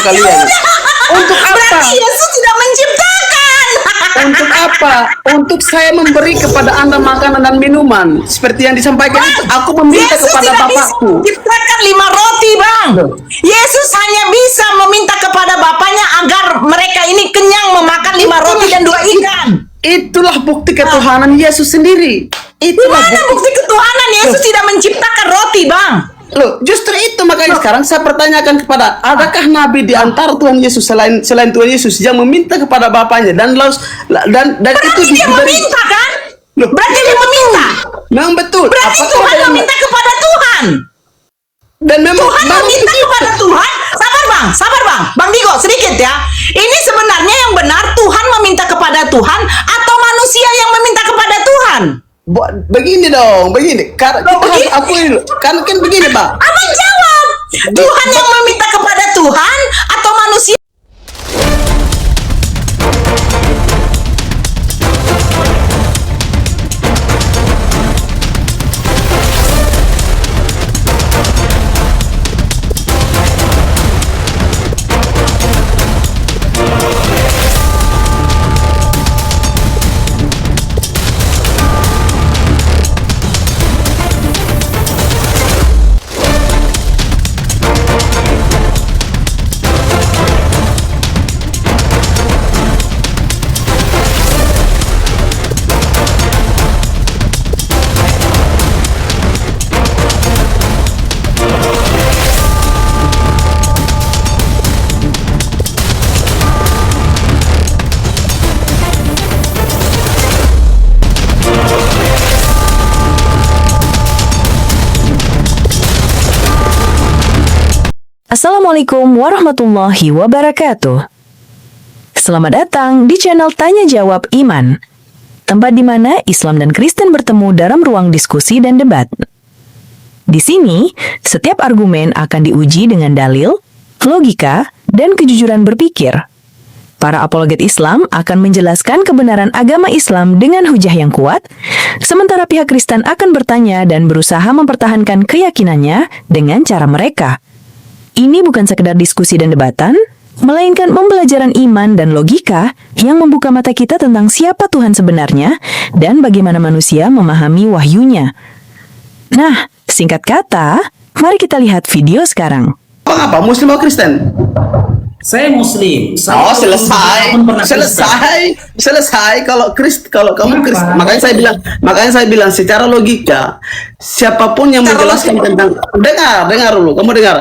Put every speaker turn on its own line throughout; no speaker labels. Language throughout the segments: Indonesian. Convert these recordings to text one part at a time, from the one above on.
kalian. Untuk apa?
Berarti Yesus tidak menciptakan.
Untuk apa? Untuk saya memberi kepada Anda makanan dan minuman. Seperti yang disampaikan itu, aku meminta
Yesus
kepada
tidak bisa
Bapakku.
menciptakan 5 roti, Bang. Yesus hanya bisa meminta kepada Bapaknya agar mereka ini kenyang memakan 5 roti dan 2 ikan.
Itulah bukti ketuhanan Yesus sendiri.
Di
Itulah
mana bukti ketuhanan? Yesus tidak menciptakan roti, Bang.
Loh, justru itu makanya sekarang saya pertanyakan kepada, adakah nabi di antara Tuhan Yesus selain Tuhan Yesus yang meminta kepada Bapaknya dan
Berarti
itu
dia meminta, kan?
Loh,
Berarti dia meminta.
memang betul.
Berarti
Apakah
Tuhan
ada yang-
meminta kepada Tuhan.
dan memang
Tuhan meminta kepada Tuhan. Sabar bang, Bang Digo sedikit ya. Ini sebenarnya yang benar Tuhan meminta kepada Tuhan atau manusia yang meminta kepada Tuhan?
Begini dong, begini. Karena kita harus
begini?
akui dulu. Kan begini, Pak.
Abang jawab. Tuhan yang meminta kepada Tuhan atau manusia?
Assalamualaikum warahmatullahi wabarakatuh. Selamat datang di channel Tanya Jawab Iman, tempat di mana Islam dan Kristen bertemu dalam ruang diskusi dan debat. Di sini, setiap argumen akan diuji dengan dalil, logika, dan kejujuran berpikir. Para apologet Islam akan menjelaskan kebenaran agama Islam dengan hujah yang kuat, sementara pihak Kristen akan bertanya dan berusaha mempertahankan keyakinannya dengan cara mereka. Ini bukan sekedar diskusi dan debatan, melainkan pembelajaran iman dan logika yang membuka mata kita tentang siapa Tuhan sebenarnya dan bagaimana manusia memahami wahyunya. Nah, singkat kata, mari kita lihat video sekarang.
Apa? Muslim atau Kristen?
Saya Muslim.
Oh, selesai. Kalau kamu Kristen, makanya saya bilang secara logika, siapapun yang menjelaskan tentang dengar dulu, kamu dengar.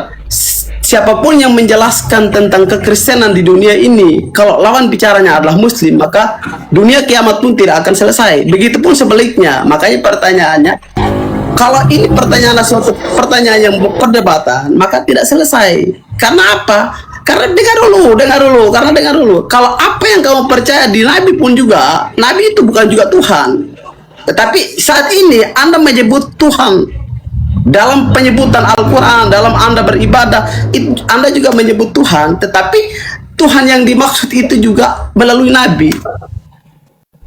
Siapapun yang menjelaskan tentang kekristenan di dunia ini, kalau lawan bicaranya adalah Muslim, maka dunia kiamat pun tidak akan selesai. Begitupun sebaliknya. Makanya pertanyaannya, kalau ini suatu pertanyaan yang perdebatan, maka tidak selesai. Karena apa? Karena dengar dulu. Kalau apa yang kamu percaya di Nabi pun juga, Nabi itu bukan juga Tuhan. Tetapi saat ini Anda menyebut Tuhan. Dalam penyebutan Al-Quran, dalam Anda beribadah, Anda juga menyebut Tuhan. Tetapi Tuhan yang dimaksud itu juga melalui Nabi.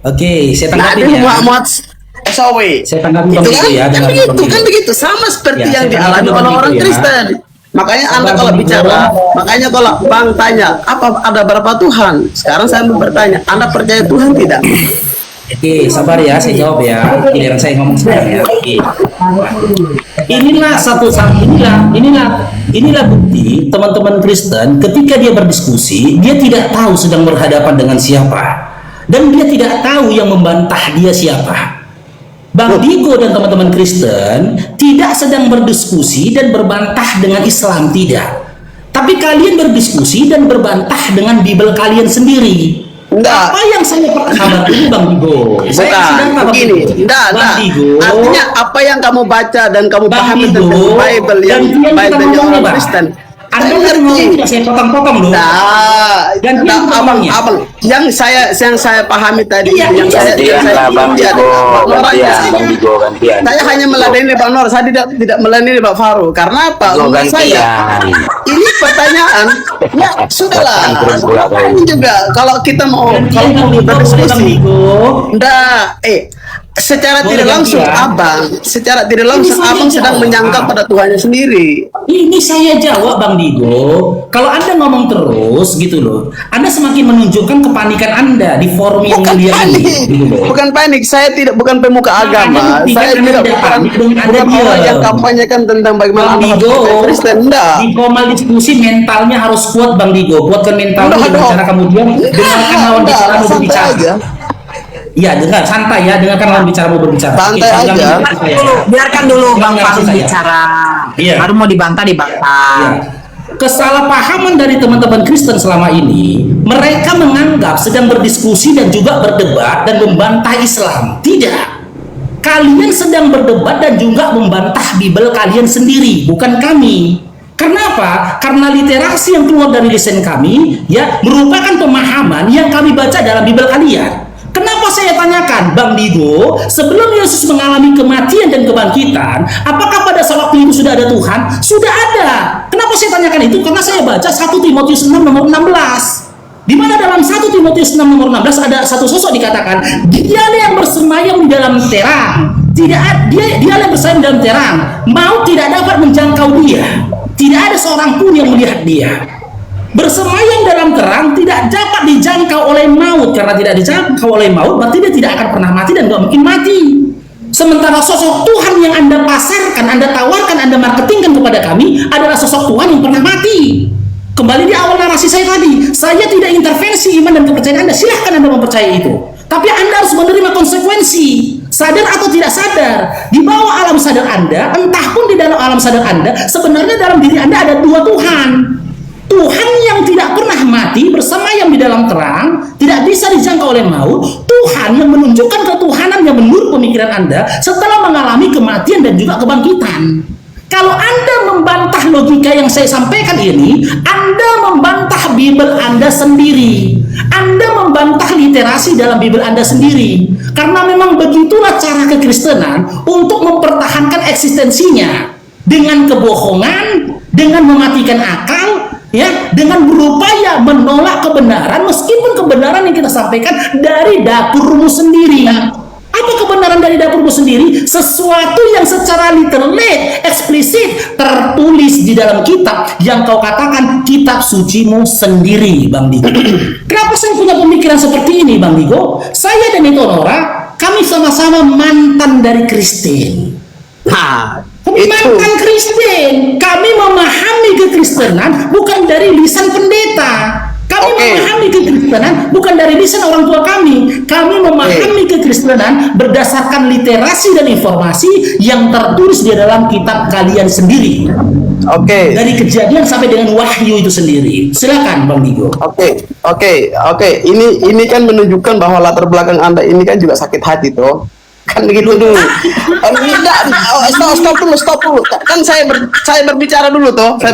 Oke, saya tanggapi
Nabi
ya.
Muhammad SAW.
Saya tanggapi
Itu
begitu ya, dengan
kan begitu. Sama seperti
Ya,
yang
saya
dialami
tanggapi
oleh orang
begitu ya.
Kristen. Makanya Anda
Sabar,
kalau
Bang
bicara,
Digo.
makanya kalau Bang tanya, ada berapa Tuhan? Sekarang saya mau bertanya, Anda percaya Tuhan tidak?
Oke, sabar ya, saya jawab ya. Giliran saya ngomong sekarang ya. Oke. Inilah bukti teman-teman Kristen ketika dia berdiskusi, dia tidak tahu sedang berhadapan dengan siapa. Dan dia tidak tahu yang membantah dia siapa. Bang Digo dan teman-teman Kristen tidak sedang berdiskusi dan berbantah dengan Islam, tidak. Tapi kalian berdiskusi dan berbantah dengan Bible kalian sendiri.
Enggak.
Apa yang saya sabar dulu Bang Digo. Saya sedang
Bukan, begini. Enggak.
Digo.
Artinya apa yang kamu baca dan kamu
Bang
pahami
Digo,
tentang Bible yang
gantian kita
Bible-nya
ngomongnya,
orang
Bang.
Kristen.
Anda
Saya
kan
ngerti.
ngomong tidak saya potong-potong loh. Gantian kita ngomongnya.
abang, yang saya pahami tadi,
Iya,
yang
iya,
saya
Bang Digo, Bang Digo gantian.
Saya hanya meladeni Bang Nur, saya tidak meladeni Bang Faru. Karena apa?
Digo
Menurut saya
gantian.
ini pertanyaan, ya sudahlah. Ini juga kalau kita mau berdiskusi, enggak, secara
Boleh
tidak langsung
gantian?
secara tidak langsung
Ini saya
abang sedang
jawab.
menyangka pada Tuhannya sendiri.
Ini saya jawab Bang Digo. Kalau Anda ngomong terus gitu loh, Anda semakin menunjukkan kepanikan Anda di forum yang
Bukan
mulia
panik,
ini. Gitu loh.
bukan panik. Saya tidak bukan pemuka
Makanya
agama.
buktikan
Saya
Anda
tidak
tidak panik dengan Anda
bukan orang
diam.
yang kampanyekan tentang bagaimana
Bang
Anda harus
Digo,
menjadi Kristen. Enggak.
di formal diskusi mentalnya harus kuat Bang Digo. Kuatkan mentalnya
Enggak,
dengan
dong.
cara kemudian dengarkan lawan
Enggak,
bicaramu
santai
berbicara.
aja.
Iya, dengar santai ya, dengarkan lawan bicaramu berbicara.
Santai
Oke,
aja.
jangan
Biarkan
saya.
dulu, biarkan dulu Bang
Jangan
Faruk
saya.
bicara.
Iya.
Baru mau dibantah.
Ya. Kesalahpahaman dari teman-teman Kristen selama ini, mereka menganggap sedang berdiskusi dan juga berdebat dan membantah Islam. Tidak. Kalian sedang berdebat dan juga membantah Bible kalian sendiri, bukan kami. Karena apa? Karena literasi yang keluar dari lisan kami ya merupakan pemahaman yang kami baca dalam Bible kalian. Kenapa saya tanyakan, Bang Digo, sebelum Yesus mengalami kematian dan kebangkitan, apakah pada saat waktu itu sudah ada Tuhan? Sudah ada. Kenapa saya tanyakan itu? Karena saya baca 1 Timotius 6 nomor 16. Di mana dalam 1 Timotius 6 nomor 16 ada satu sosok dikatakan, dialah yang bersemayam di dalam terang. Dialah yang bersemayam di dalam terang. Maut tidak dapat menjangkau dia. Tidak ada seorang pun yang melihat dia. Bersemayam dalam terang tidak dapat dijangkau oleh maut. Karena tidak dijangkau oleh maut, berarti dia tidak akan pernah mati dan gak mungkin mati. Sementara sosok Tuhan yang Anda pasarkan, Anda tawarkan, Anda marketingkan kepada kami adalah sosok Tuhan yang pernah mati. Kembali di awal narasi saya tadi, saya tidak intervensi iman dan kepercayaan Anda. Silahkan Anda mempercayai itu. Tapi Anda harus menerima konsekuensi. Sadar atau tidak sadar, di bawah alam sadar Anda, entah pun di dalam alam sadar Anda, sebenarnya dalam diri Anda ada dua Tuhan. Tuhan yang tidak pernah mati bersemayam di dalam terang, tidak bisa dijangkau oleh maut. Tuhan yang menunjukkan ketuhanan yang menurut pemikiran Anda setelah mengalami kematian dan juga kebangkitan. Kalau Anda membantah logika yang saya sampaikan ini, Anda membantah Bible Anda sendiri. Anda membantah literasi dalam Bible Anda sendiri. Karena memang begitulah cara kekristenan untuk mempertahankan eksistensinya. Dengan kebohongan, dengan mematikan akal, ya, dengan berupaya menolak kebenaran meskipun kebenaran yang kita sampaikan dari dapurmu sendiri. Apa kebenaran dari dapurmu sendiri? Sesuatu yang secara literally, eksplisit tertulis di dalam kitab yang kau katakan kitab sucimu sendiri, Bang Digo. Kenapa saya punya pemikiran seperti ini, Bang Digo? Saya dan Nora, kami sama-sama mantan dari Kristen.
Nah,
Kami
itu.
mantan Kristen. Kami memahami kekristenan bukan dari lisan pendeta. Kami
Oke.
memahami kekristenan bukan dari lisan orang tua kami. Kami memahami kekristenan berdasarkan literasi dan informasi yang tertulis di dalam kitab kalian sendiri.
Oke.
Dari Kejadian sampai dengan Wahyu itu sendiri. Silakan Bang Digo.
Oke. Ini kan menunjukkan bahwa latar belakang Anda ini kan juga sakit hati toh. Kan begitu dulu. Stop dulu. Kan saya berbicara dulu toh. Kan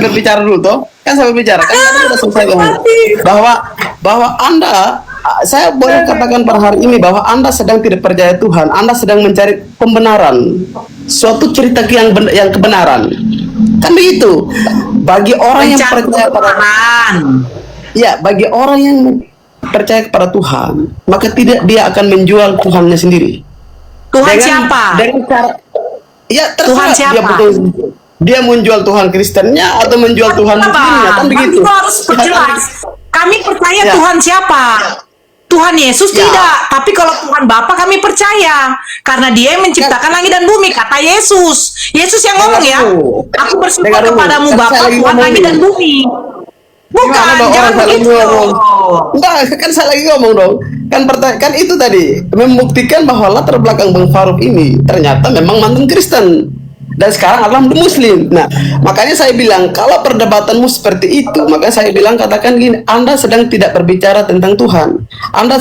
saya berbicara. Kan tadi sudah selesai ngomong. Bahwa Anda, saya boleh katakan pada hari ini bahwa Anda sedang tidak percaya Tuhan. Anda sedang mencari pembenaran. Suatu cerita yang kebenaran. Kan begitu. Bagi orang yang percaya pada bagi orang yang percaya kepada Tuhan, maka tidak dia akan menjual Tuhannya sendiri.
Tuhan siapa?
Dengan cara, ya terserah
Tuhan siapa?
dia menjual Tuhan Kristennya atau menjual Tuhan Muslimnya, kan begitu.
Itu harus perjelas. Kami percaya
Ya.
Tuhan siapa? Tuhan Yesus
Ya.
tidak. Tapi kalau Tuhan Bapa kami percaya. Karena dia yang menciptakan langit dan bumi. Kata Yesus. Yesus yang ngomong ya.
dulu.
Aku bersyukur
Dengar dulu.
kepadamu
Kan
Bapa
saya lagi
Tuhan
ngomong
langit dan
dulu.
bumi. Bukan,
Gimana dong
jangan
orang salah
begitu.
ngomong? Enggak, kan saya lagi ngomong dong. Kan itu tadi membuktikan bahwa latar belakang Bang Faruk ini ternyata memang mantan Kristen dan sekarang adalah Muslim. Nah, makanya saya bilang kalau perdebatanmu seperti itu, maka saya bilang katakan gini, Anda sedang tidak berbicara tentang Tuhan. Anda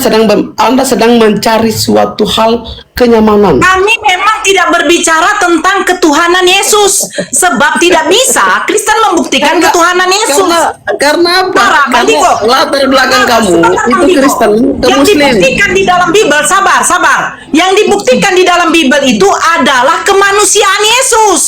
sedang mencari suatu hal kenyamanan.
Kami memang tidak berbicara tentang ketuhanan Yesus. Sebab tidak bisa Kristen membuktikan ketuhanan Yesus.
Karena apa?
Parah, Bang
Karena
Diko.
latar belakang kamu
Sebentar,
itu
Bang Diko.
Kristen ke
Yang
Muslim.
dibuktikan di dalam Bible, sabar. Yang dibuktikan di dalam Bible itu adalah kemanusiaan Yesus.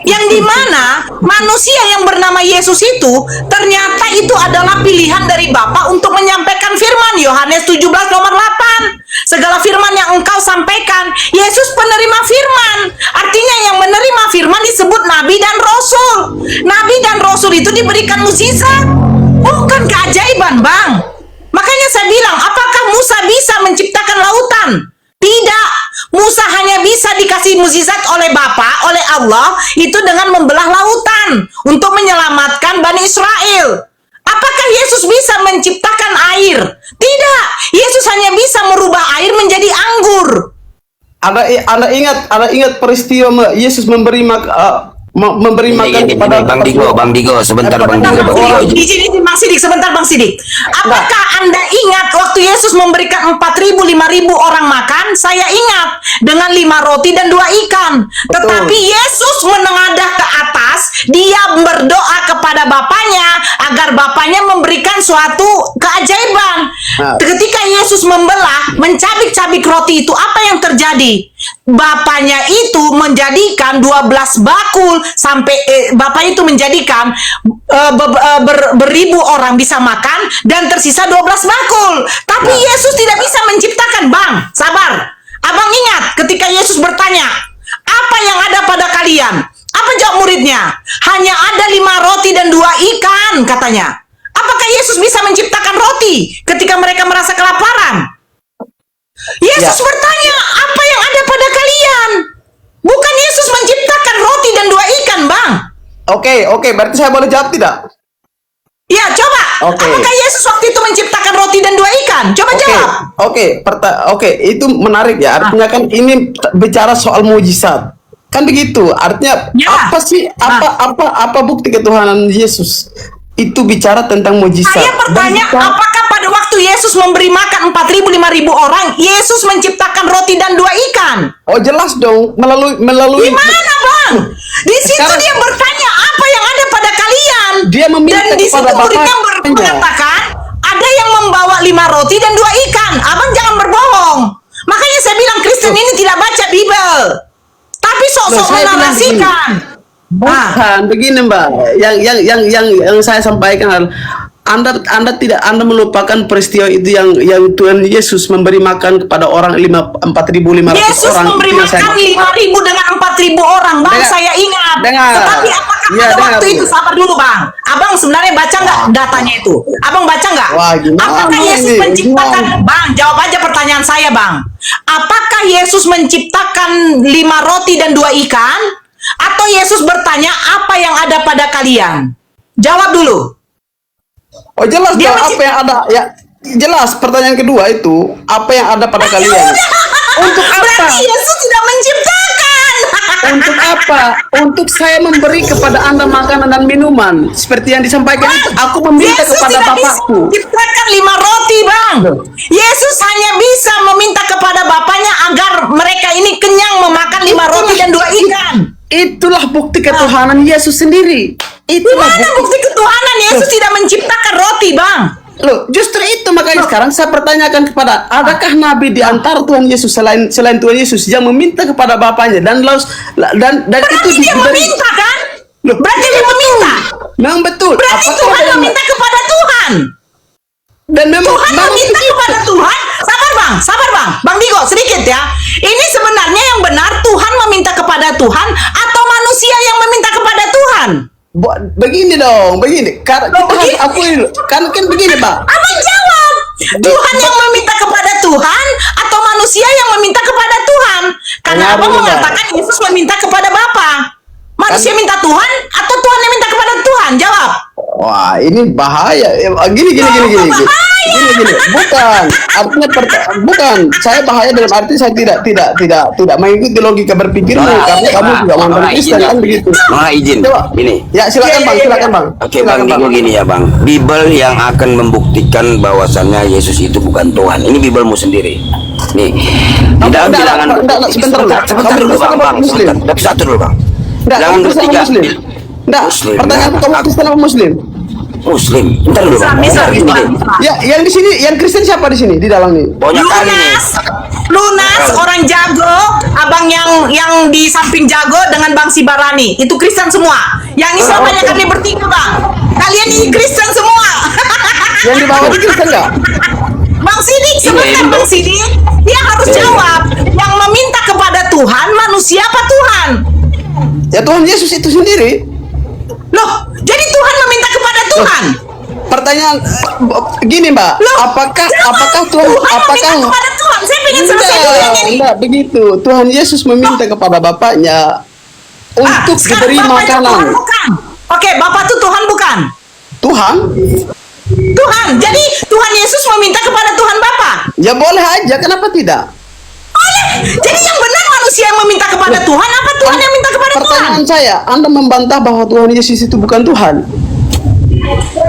Yang dimana manusia yang bernama Yesus itu ternyata itu adalah pilihan dari Bapa untuk menyampaikan firman. Yohanes 17 nomor 8. segala firman yang engkau sampaikan. Yesus penerima firman. Artinya yang menerima firman disebut nabi dan rasul. Nabi dan rasul itu diberikan mukjizat, bukan keajaiban, Bang. Makanya saya bilang, apakah Musa bisa menciptakan lautan? Tidak. Musa hanya bisa dikasih mukjizat oleh Bapa, oleh Allah, itu dengan membelah lautan untuk menyelamatkan Bani Israel. Apakah Yesus bisa menciptakan air? Tidak. Yesus hanya bisa merubah air menjadi anggur.
Anda ingat peristiwa Yesus memberi makan
Ini,
kepada
Bang Digo, sebentar Bang Digo.
Izin Bang Sidik, sebentar Bang Sidik. Apakah Anda ingat waktu Yesus memberikan 4.000, 5.000 orang makan? Saya ingat dengan 5 roti dan 2 ikan. Tetapi Yesus menengadah ke atas, dia berdoa kepada Bapaknya agar Bapaknya memberikan suatu keajaiban. Ketika Yesus membelah, mencabik-cabik roti itu, apa yang terjadi? Bapaknya itu menjadikan 12 bakul sampai Bapaknya itu menjadikan beribu orang bisa makan dan tersisa 12 bakul. Tapi Yesus tidak bisa menciptakan, Bang. Sabar. Abang ingat ketika Yesus bertanya, apa yang ada pada kalian? Apa jawab muridnya? Hanya ada 5 roti dan 2 ikan, katanya. Apakah Yesus bisa menciptakan roti ketika mereka merasa kelaparan? Yesus bertanya, apa yang ada pada kalian? Bukan Yesus menciptakan roti dan 2 ikan, Bang.
Oke, berarti saya boleh jawab tidak?
Ya, coba. Apakah Yesus waktu itu menciptakan roti dan 2 ikan? Coba jawab.
Oke, itu menarik ya. Artinya kan ini bicara soal mujizat. Kan begitu. Artinya apa sih apa bukti ketuhanan Yesus? Itu bicara tentang mujizat.
Saya bertanya, apakah pada waktu Yesus memberi makan 4.000, 5.000 orang, Yesus menciptakan roti dan 2 ikan? Oh,
jelas dong, melalui
Gimana, Bang? Di situ
Sekarang,
dia bertanya, apa yang ada pada kalian?
Dia meminta
dan di situ
kepada
muridnya
Bapaknya.
mengatakan, ada yang membawa 5 roti dan 2 ikan. Abang jangan berbohong. Makanya saya bilang Kristen ini tidak baca Bible, tapi sok-sok menarasikan.
Bukan begini, Mbak. Yang saya sampaikan adalah Anda melupakan peristiwa itu yang Tuhan Yesus memberi makan kepada orang 4.500
Yesus
orang.
memberi makan 5.000 dengan 4.000 orang, Bang. Saya ingat. Tetapi apakah pada waktu itu, sabar dulu, Bang. Abang sebenarnya baca nggak datanya itu? Abang baca nggak? Apakah Yesus menciptakan? Bang, jawab aja pertanyaan saya, Bang. Apakah Yesus menciptakan 5 roti dan 2 ikan? Atau Yesus bertanya, apa yang ada pada kalian? Jawab dulu.
Oh, jelas dong apa yang ada. Ya, jelas pertanyaan kedua itu, apa yang ada pada kalian? Untuk apa?
Berarti Yesus tidak menciptakan.
Untuk apa? Untuk saya memberi kepada Anda makanan dan minuman. Seperti yang disampaikan itu, aku meminta
Yesus
kepada
tidak
Bapakku.
bisa menciptakan 5 roti, Bang. Yesus hanya bisa meminta kepada Bapaknya agar mereka ini kenyang memakan 5 roti dan 2 ikan.
Itulah bukti ketuhanan Yesus sendiri.
Gimana bukti ketuhanan? Yesus tidak menciptakan roti, Bang.
Loh, justru itu makanya sekarang saya pertanyakan kepada, adakah nabi di antara Tuhan Yesus selain Tuhan Yesus yang meminta kepada Bapaknya dan
Berarti
itu
dia meminta, kan?
Loh,
Berarti dia meminta.
memang betul.
Berarti Tuhan meminta kepada Tuhan.
Dan memang
Tuhan meminta kepada Tuhan. Sabar bang, Bang Digo sedikit ya. Ini sebenarnya yang benar Tuhan meminta kepada Tuhan atau manusia yang meminta kepada Tuhan?
Begini dong, begini. Karena kita harus akui, kan begini, Pak.
Abang jawab. Tuhan yang meminta kepada Tuhan atau manusia yang meminta kepada Tuhan? Karena Abang mengatakan Yesus meminta kepada Bapa. Manusia minta Tuhan atau Tuhan yang minta kepada Tuhan? Jawab.
Wah, ini bahaya. Gini. Bukan. Artinya bukan. Saya bahaya dalam arti saya tidak mengikuti logika berpikirmu karena kamu juga mantan Kristen kan begitu.
Mohon izin. Ini.
Ya, silakan Bang.
Oke, Bang Digo gini ya, Bang. Bible yang akan membuktikan bahwasannya Yesus itu bukan Tuhan. Ini Biblemu sendiri. Nih. Di dalam bilangan sebentar dulu, Bang. Satu dulu, Bang. Jangan bertiga.
Muslim. Pertanyaan kamu Kristen apa Muslim?
Muslim. Bentar dulu, Bang.
Ya, yang di sini, yang Kristen siapa di sini di dalam ini?
Banyak kali nih.
Lunas orang jago, abang yang di samping jago dengan Bang Sibarani. Itu Kristen semua. Yang Islam hanya kami bertiga, Bang. Kalian ini Kristen semua.
Yang di bawah itu Kristen enggak?
Bang Sidik,
Ini
sebentar
Indo.
Bang Sidik. Dia harus jawab. Yang meminta kepada Tuhan manusia apa Tuhan?
Ya Tuhan Yesus itu sendiri.
Loh, jadi Tuhan meminta kepada Tuhan?
Pertanyaan gini Mbak,
Loh,
apakah
Tuhan
apakah
meminta kepada Tuhan? Saya pengen selesai dulu yang ini.
enggak begitu. Tuhan Yesus meminta kepada Bapaknya untuk
Sekarang
diberi
Bapak itu
makanan.
Tuhan bukan? Oke, Bapak itu Tuhan bukan?
Tuhan?
Tuhan. Jadi Tuhan Yesus meminta kepada Tuhan Bapa.
Ya boleh aja, kenapa tidak?
Boleh. Jadi yang benar manusia yang meminta kepada Tuhan apa Tuhan yang minta kepada Tuhan?
Pertanyaan saya, Anda membantah bahwa Tuhan Yesus itu bukan Tuhan.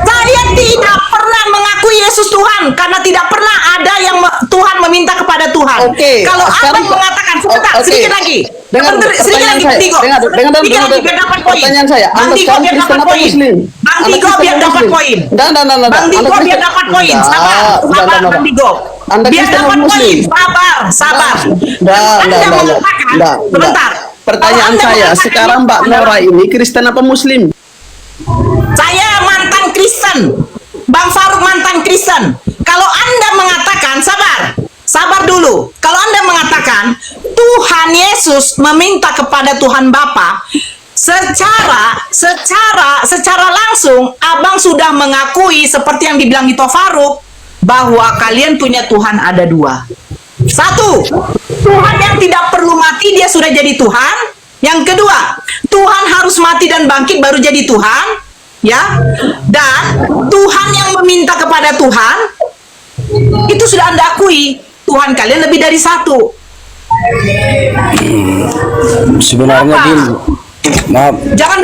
Saya tidak pernah mengakui Yesus Tuhan karena tidak pernah ada yang Tuhan meminta kepada Tuhan.
Oke,
Kalau
sekarang-
Abang mengatakan sebentar,
oke.
sedikit lagi.
Dengar
Sedikit
pertanyaan
lagi,
saya.
Bang Tigo.
Dengar,
Sedikit lagi biar dapat poin.
pertanyaan saya.
Bang
Anda
Tigo
sekarang
biar
Kristen
dapat
apa
poin.
Muslim?
Bang
Anda
Tigo
Kristen
biar
apa
dapat
Muslim?
poin.
Anda
Bang Tigo
Kristen-
biar dapat poin.
Enggak,
Sabar,
enggak.
Bang Tigo.
Anda
Biar
Kristen
dapat
apa Muslim?
poin. Sabar. Anda mengatakan,
Enggak.
sebentar.
Pertanyaan
Kalau Anda
saya,
mengatakan
sekarang
itu
Mbak
adalah-
Nora ini Kristen apa Muslim?
Saya mantan Kristen. Bang Faruk mantan Kristen. Kalau Anda mengatakan, sabar dulu. Kalau Anda mengatakan Tuhan Yesus meminta kepada Tuhan Bapa, secara langsung Abang sudah mengakui seperti yang dibilang Gito Faruk bahwa kalian punya Tuhan ada dua. Satu, Tuhan yang tidak perlu mati dia sudah jadi Tuhan. Yang kedua, Tuhan harus mati dan bangkit baru jadi Tuhan, ya. Dan Tuhan yang meminta kepada Tuhan itu sudah Anda akui. Tuhan kalian lebih dari satu.
Sebenarnya
Apa?
gini, maaf,
Jangan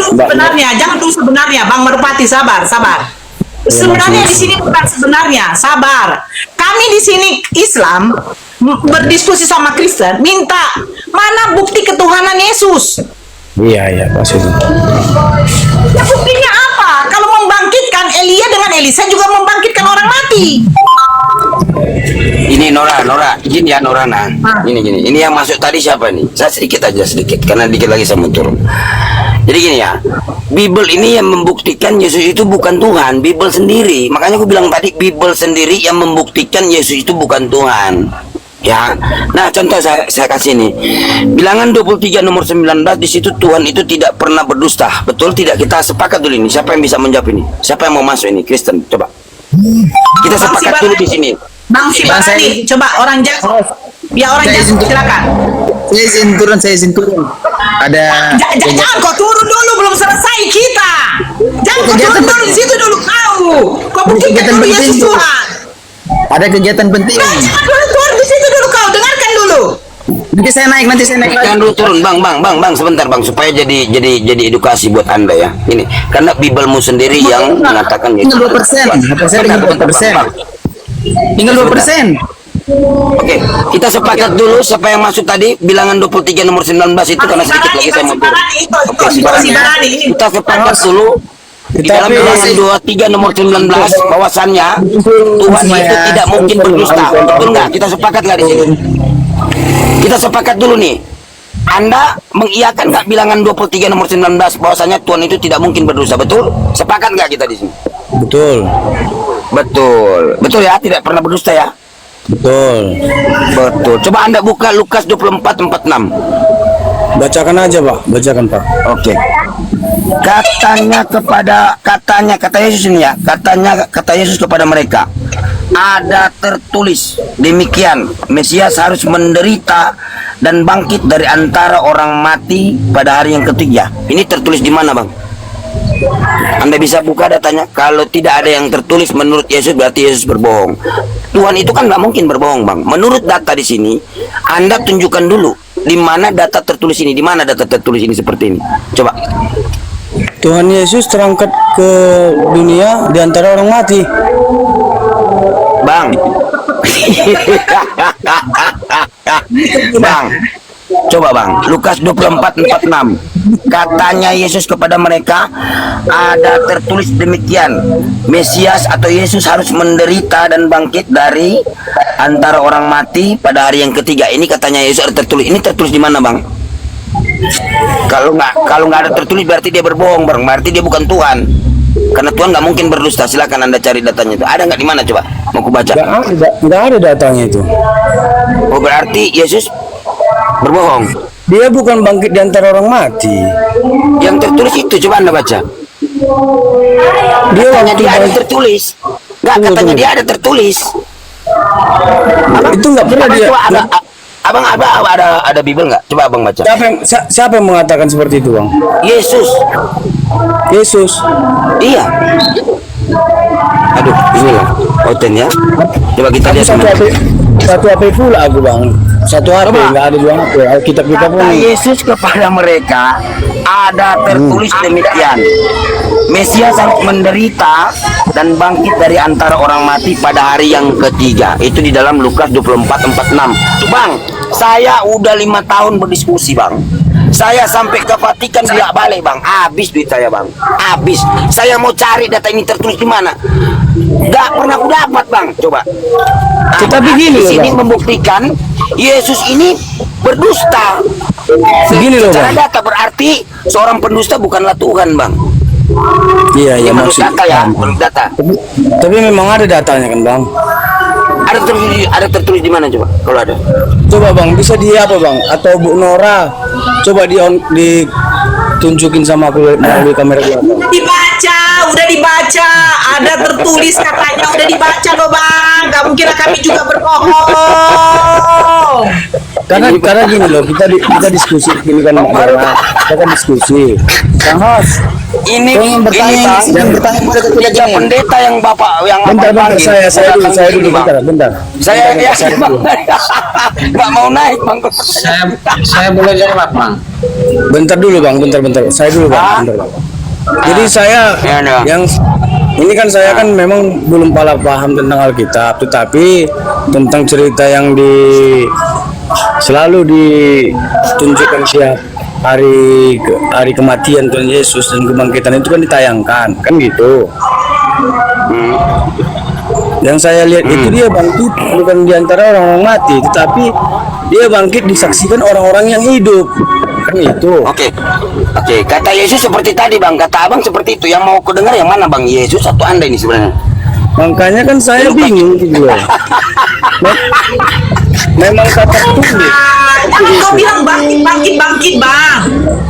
dulu sebenarnya, Bang Merpati, sabar. Sebenarnya di sini bukan sebenarnya, sabar. Kami di sini Islam berdiskusi sama Kristen, minta mana bukti ketuhanan Yesus?
iya pasti itu.
Ya buktinya apa? Kalau membangkitkan Elia dengan Elisa juga membangkitkan orang mati.
Ini Nora, izin ya Nora, nah. Ini yang masuk tadi siapa nih? Saya sedikit karena dikit lagi saya mau turun. Jadi gini ya, Bible ini yang membuktikan Yesus itu bukan Tuhan, Bible sendiri. Makanya aku bilang tadi, Bible sendiri yang membuktikan Yesus itu bukan Tuhan. Ya, nah contoh saya kasih nih, Bilangan 23 nomor 19 di situ Tuhan itu tidak pernah berdusta. Betul tidak? Kita sepakat dulu ini. Siapa yang bisa menjawab ini? Siapa yang mau masuk ini? Kristen, coba. Kita
Bang
sepakat
Sibarani.
dulu di sini.
Bang Sibarani, coba orang jatuh. Ya orang jatuh, silakan.
Saya izin turun. Ada
Jangan kau turun dulu, belum selesai kita. Jangan kau turun dulu di situ dulu kau. Kau buktikan
Kegiatan
dulu
penting.
Yesus Tuhan.
ada kegiatan penting.
Nah, jangan dulu turun di situ dulu kau, dengarkan dulu.
Nanti saya naik
Jangan dulu turun, bang, sebentar bang, supaya jadi edukasi buat anda ya. Ini karena Biblemu sendiri yang mengatakan
Tinggal 2%.
Bang.
Tinggal 2%.
Oke, kita sepakat dulu siapa yang masuk tadi Bilangan 23 nomor 19 itu karena sedikit lagi saya mau turun. Oke, Sibarani. Kita sepakat dulu di dalam Bilangan 23 nomor 19 bahwasannya Tuhan itu tidak mungkin berdusta. Betul nggak? Kita sepakat nggak di sini? Kita sepakat dulu nih. Anda mengiyakan nggak Bilangan 23 nomor 19 bahwasanya Tuhan itu tidak mungkin berdosa, betul? Sepakat nggak kita di sini? Betul ya, tidak pernah berdusta ya. Betul. Coba Anda buka Lukas 24:46.
Bacakan aja Pak, Pak.
Oke. Kata Yesus ini ya, kata Yesus kepada mereka, ada tertulis demikian, Mesias harus menderita dan bangkit dari antara orang mati pada hari yang ketiga. Ini tertulis di mana, Bang? Anda bisa buka datanya. Kalau tidak ada yang tertulis menurut Yesus, berarti Yesus berbohong. Tuhan itu kan nggak mungkin berbohong, Bang. Menurut data di sini, Anda tunjukkan dulu di mana data tertulis ini, di mana data tertulis ini seperti ini. Coba.
Tuhan Yesus terangkat ke dunia di antara orang mati.
Bang. Bang. Coba Bang, Lukas 24:46. Katanya Yesus kepada mereka, ada tertulis demikian, Mesias atau Yesus harus menderita dan bangkit dari antara orang mati pada hari yang ketiga. Ini katanya Yesus ada tertulis. Ini tertulis di mana, Bang? Kalau nggak ada tertulis berarti dia berbohong, Bang. Berarti dia bukan Tuhan. Karena Tuhan nggak mungkin berdusta. Silakan Anda cari datanya itu. Ada nggak di mana coba? Mau ku baca.
Nggak ada datanya itu.
Oh, berarti Yesus berbohong.
Dia bukan bangkit di antara orang mati.
Yang tertulis itu coba Anda baca.
Dia
Katanya
waktu
dia ada
bangkit-
tertulis. Nggak,
Tunggu,
katanya
tunggu.
dia ada tertulis.
itu nggak pernah
Abang,
dia.
coba abang ada Bible nggak? Coba abang baca.
Siapa yang mengatakan seperti itu, Bang?
Yesus.
Yesus.
Iya. Aduh, inilah Oten ya. Coba kita lihat.
Satu HP pula aku, Bang. Satu HP nggak ada dua HP. Alkitab kita pun.
Kata Yesus kepada mereka, ada tertulis demikian. Mesias harus menderita dan bangkit dari antara orang mati pada hari yang ketiga. Itu di dalam Lukas 24:46. Bang, saya udah 5 tahun berdiskusi, Bang. Saya sampai ke Vatikan tidak balik, Bang. Habis duit saya, Bang. Habis. Saya mau cari data ini tertulis di mana. Gak pernah aku dapat, Bang. Coba. Nah,
Tetapi gini
di
loh,
sini
Bang.
membuktikan Yesus ini berdusta.
Begini loh,
Secara
Bang.
data berarti seorang pendusta bukanlah Tuhan, Bang.
Iya,
Ini
ya
menurut
maksud.
data ya, menurut data.
Tapi memang ada datanya kan, Bang.
Ada tertulis di mana coba? Kalau ada.
Coba, Bang, bisa dia apa, Bang? Atau Bu Nora? Coba ditunjukin sama aku melalui kamera belakang.
Udah dibaca, ada tertulis katanya udah dibaca loh bang, gak mungkin kami juga berbohong.
Karena gini loh, kita diskusi ini kan Mara, kita kan diskusi. Kang Hos,
Ini
yang bertanya,
Bang,
yang bertanya pada ketika
tiga
gini.
pendeta yang Bapak
Bentar,
panggil.
saya dulu,
Bang.
bentar.
Saya ya,
Saya dulu.
nggak mau naik, Bang.
Saya boleh jawab, Bang.
Bentar dulu, Bang, bentar. Saya dulu, Bang, bentar, Bang. Jadi saya
Ya, ya.
yang ini kan saya kan memang belum paham tentang Alkitab, tetapi tentang cerita yang selalu ditunjukkan siap hari kematian Tuhan Yesus dan kebangkitan itu kan ditayangkan, kan gitu. Yang saya lihat itu dia bangkit bukan di antara orang-orang mati, tetapi dia bangkit disaksikan orang-orang yang hidup, kan itu.
Oke, kata Yesus seperti tadi, Bang. Kata Abang seperti itu. Yang mau ku dengar yang mana, Bang? Yesus atau Anda ini sebenarnya?
Makanya kan saya bingung gitu loh. Memang kata tulis.
Jangan kau bilang bangkit bang.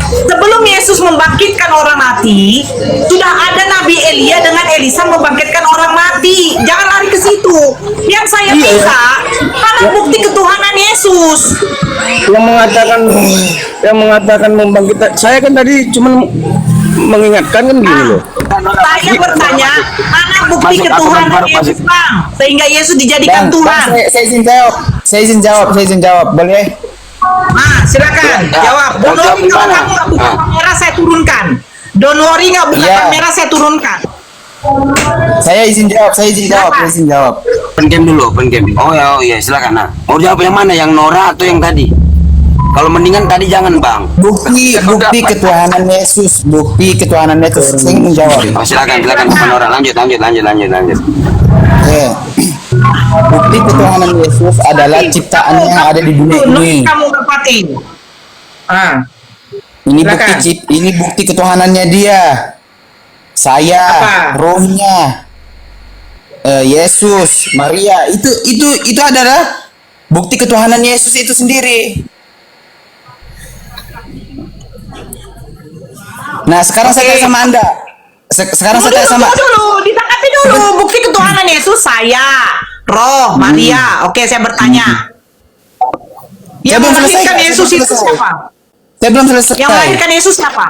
Sebelum Yesus membangkitkan orang mati, sudah ada Nabi Elia dengan Elisa membangkitkan orang mati. Jangan lari ke situ. Yang saya minta, mana bukti ketuhanan Yesus?
Yang mengatakan membangkitkan. Saya kan tadi cuma mengingatkan kan gini loh.
Saya bertanya, mana bukti
Masuk,
ketuhanan
masuk,
Yesus
masuk.
bang? Sehingga Yesus dijadikan Tuhan.
Saya izin jawab, boleh?
Nah, silakan
Ya,
jawab.
mau
Don't
jawab
worry kalau
gimana?
kamu nggak buka
Ah.
kamera saya turunkan. Don't worry nggak buka
Iya.
kamera saya turunkan.
Saya izin jawab.
Pendem dulu, pendem. Oh ya, silakan. Nah, mau jawab yang mana? Yang Nora atau yang tadi? Kalau mendingan tadi jangan, Bang.
Bukti ketuhanan Yesus, Saya ingin menjawab.
Oh, silakan Bapak Nora. Lanjut.
Oke. Bukti ketuhanan Yesus adalah ciptaan yang ada di dunia ini.
Kamu berpati. Silakan.
Ini bukti ketuhanannya dia. Saya,
Apa?
rohnya, Yesus, Maria, itu adalah bukti ketuhanan Yesus itu sendiri. Nah, sekarang saya tanya sama Anda. Sekarang saya tanya sama
Dulu, ditanggapi dulu. Bukti ketuhanan Yesus saya, Roh, Maria. Oke, saya bertanya. Yang
Saya belum
melahirkan
selesai,
Yesus
saya belum
itu
selesai.
siapa?
Saya belum selesai.
Yang melahirkan Yesus siapa?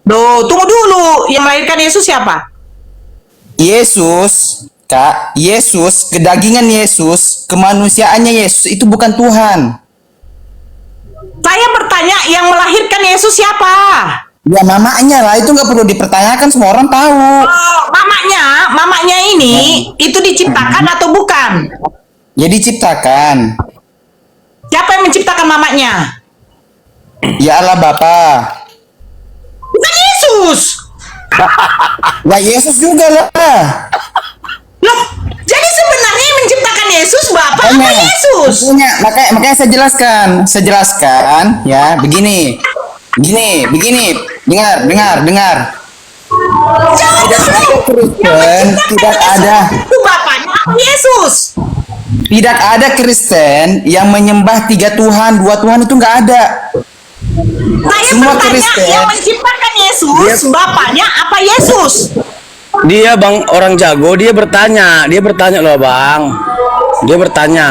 Duh, tunggu dulu. Yang melahirkan Yesus siapa?
Yesus, Kak, Yesus, kedagingan Yesus, kemanusiaannya Yesus itu bukan Tuhan.
Saya bertanya, yang melahirkan Yesus siapa?
Ya mamanya lah, itu nggak perlu dipertanyakan, semua orang tahu.
Oh, mamanya ini itu diciptakan atau bukan?
Ya diciptakan.
Siapa yang menciptakan mamanya?
Ya Allah Bapa.
Bukan Yesus.
Ya Yesus juga lah.
Loh, jadi sebenarnya yang menciptakan Yesus Bapa apa
Makanya,
Yesus?
makanya saya jelaskan ya, begini. Dengar. Tidak ada Kristen, tidak ada.
Itu bapaknya Yesus.
Tidak ada Kristen yang menyembah 3 Tuhan, 2 Tuhan itu nggak ada.
Saya
Semua
bertanya,
Kristen.
yang menciptakan Yesus, bapaknya apa Yesus?
Dia bang orang jago, dia bertanya loh bang, dia bertanya.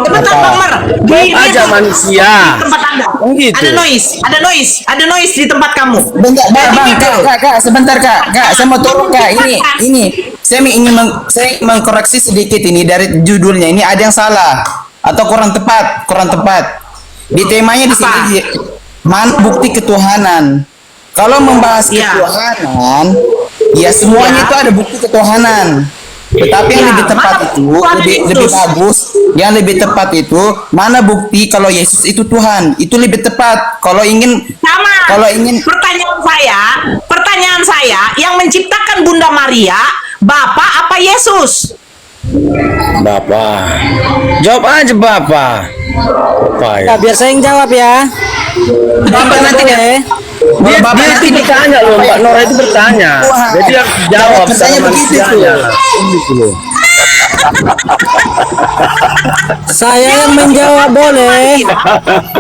Sebentar, Bang Mer.
Jawab aja manusia.
Di tempat Anda.
Oh, gitu.
Ada noise di tempat kamu.
Bentar, bang, kak, sebentar kak, saya mau tolong kak, ini, saya saya mengkoreksi sedikit ini dari judulnya ini ada yang salah atau kurang tepat. Di temanya di sini mana bukti ketuhanan. Kalau membahas
Ya.
ketuhanan, ya semuanya
Ya.
itu ada bukti ketuhanan. Tetapi yang
Ya,
lebih tepat
mana
itu,
Tuhan
lebih
Yesus?
bagus, yang lebih tepat itu mana bukti kalau Yesus itu Tuhan? Itu lebih tepat. Kalau ingin
Pertanyaan saya, yang menciptakan Bunda Maria, Bapak apa Yesus?
Bapak, jawab aja bapak. Apa ya?
Biar saya yang jawab ya.
Bapak nanti
Boleh.
Dia itu bertanya loh, Mbak Nora itu bertanya. Jadi harus jawab
Pertanyaan
sama
begitu
manusianya.
tuh.
Gitu loh.
Saya yang menjawab boleh.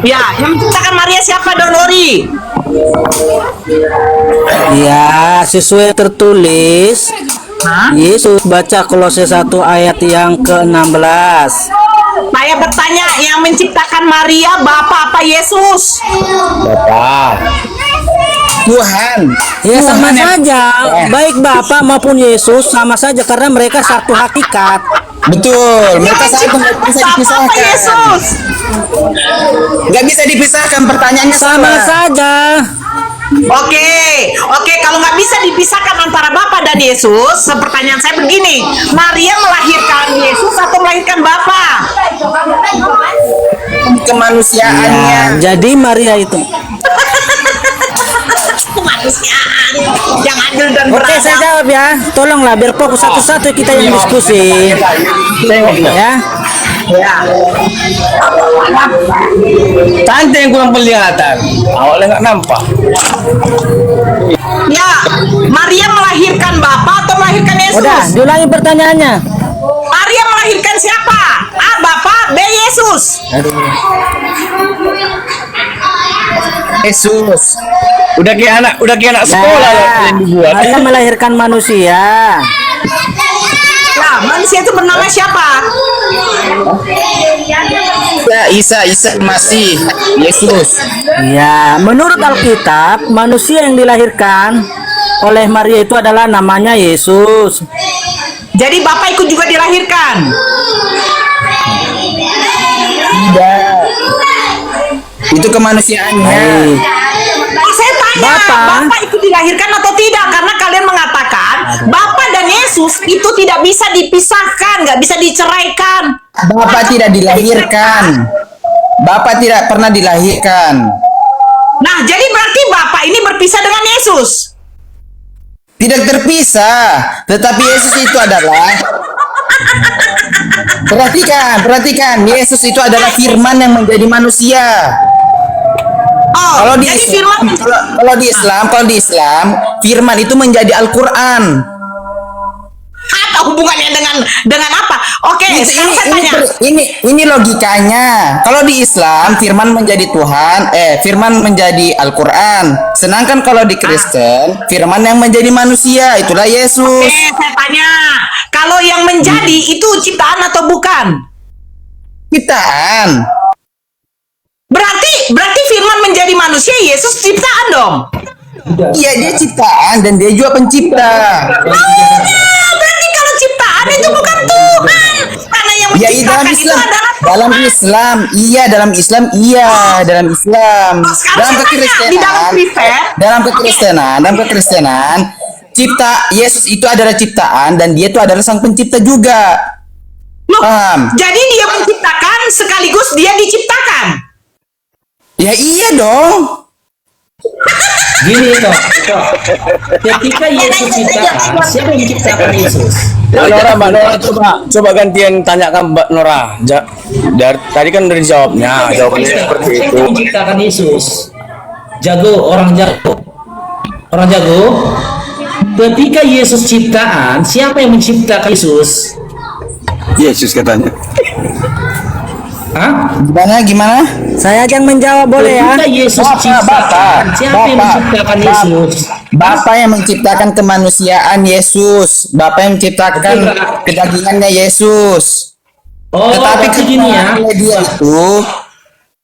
Ya, yang menciptakan Maria siapa, Donori?
Ya, sesuai tertulis. Yesus baca Kolose 1 ayat yang ke-16.
Saya bertanya, yang menciptakan Maria, Bapak apa Yesus?
Bapak.
Tuhan.
Ya sama
Tuhan yang-
saja, baik Bapa maupun Yesus sama saja karena mereka satu hakikat.
Betul, mereka satu nggak bisa
Bapak apa
dipisahkan.
Yesus?
Nggak bisa dipisahkan, pertanyaannya
Sama
salah.
saja.
Oke, kalau nggak bisa dipisahkan antara Bapak dan Yesus, pertanyaan saya begini, Maria melahirkan Yesus atau melahirkan Bapak?
Kemanusiaannya.
Jadi Maria itu.
Kemanusiaan yang adil dan
Oke,
beradab.
saya jawab ya. Tolonglah biar fokus satu-satu kita yang diskusi. Ya.
Tante yang kurang penglihatan. Awalnya nggak nampak.
Ya, Maria melahirkan Bapak atau melahirkan Yesus?
Udah, diulangi pertanyaannya.
Maria melahirkan siapa? A. Bapak, B. Yesus.
Yesus.
Udah kayak anak sekolah loh kalian dibuat.
Maria melahirkan manusia.
Nah, manusia itu bernama siapa?
Isa masih Yesus.
Ya, menurut Alkitab, manusia yang dilahirkan oleh Maria itu adalah namanya Yesus.
Jadi Bapak ikut juga dilahirkan.
Tidak. Itu kemanusiaannya.
Baik.
Saya tanya, Bapak ikut dilahirkan atau tidak? Karena kalian mengatakan Bapak dan Yesus itu tidak bisa dipisahkan, nggak bisa diceraikan.
Bapak tidak dilahirkan. Bapak tidak pernah dilahirkan.
Nah, jadi berarti Bapak ini berpisah dengan Yesus.
Tidak terpisah. Tetapi Yesus itu adalah Perhatikan. Yesus itu adalah firman yang menjadi manusia.
Oh,
Kalau di
jadi
Islam,
firman
kalau di Islam, firman itu menjadi Al-Qur'an.
apa hubungannya dengan apa? Oke, sekarang saya tanya.
Ini logikanya. Kalau di Islam, firman menjadi Tuhan, firman menjadi Al-Qur'an. Sedangkan kalau di Kristen, firman yang menjadi manusia, itulah Yesus.
Oke, saya tanya. Kalau yang menjadi itu ciptaan atau bukan?
Ciptaan.
Berarti firman menjadi manusia, Yesus ciptaan dong.
Iya, dia ciptaan dan dia juga pencipta.
Berarti kalau ciptaan itu bukan Tuhan. Karena yang
Ya,
menciptakan itu adalah Tuhan.
dalam Islam, dalam Islam.
Sekarang
Dalam
saya tanya, di dalam Kristen,
dalam kekristenan, Yesus itu adalah ciptaan dan dia itu adalah sang pencipta juga.
Loh,
Paham?
jadi dia menciptakan sekaligus dia diciptakan.
Ya iya dong.
Gini toh. Ketika Yesus ciptakan, siapa yang menciptakan Yesus?
Mbak Nora coba gantian tanyakan Mbak Nora. Tadi kan udah dijawabnya. Jawabannya seperti itu.
Siapa yang menciptakan Yesus? Jago, orang jago. Orang jago. ketika Yesus ciptaan, siapa yang menciptakan Yesus?
Yesus katanya.
Hah?
Gimana?
Saya aja yang menjawab boleh ya?
Ketika Yesus
Bapak,
ciptakan, siapa yang
Bapak,
menciptakan Yesus?
Bapak yang menciptakan kemanusiaan Yesus. Bapak yang menciptakan kedagingannya Yesus.
Oh,
Tetapi
berarti gini ya.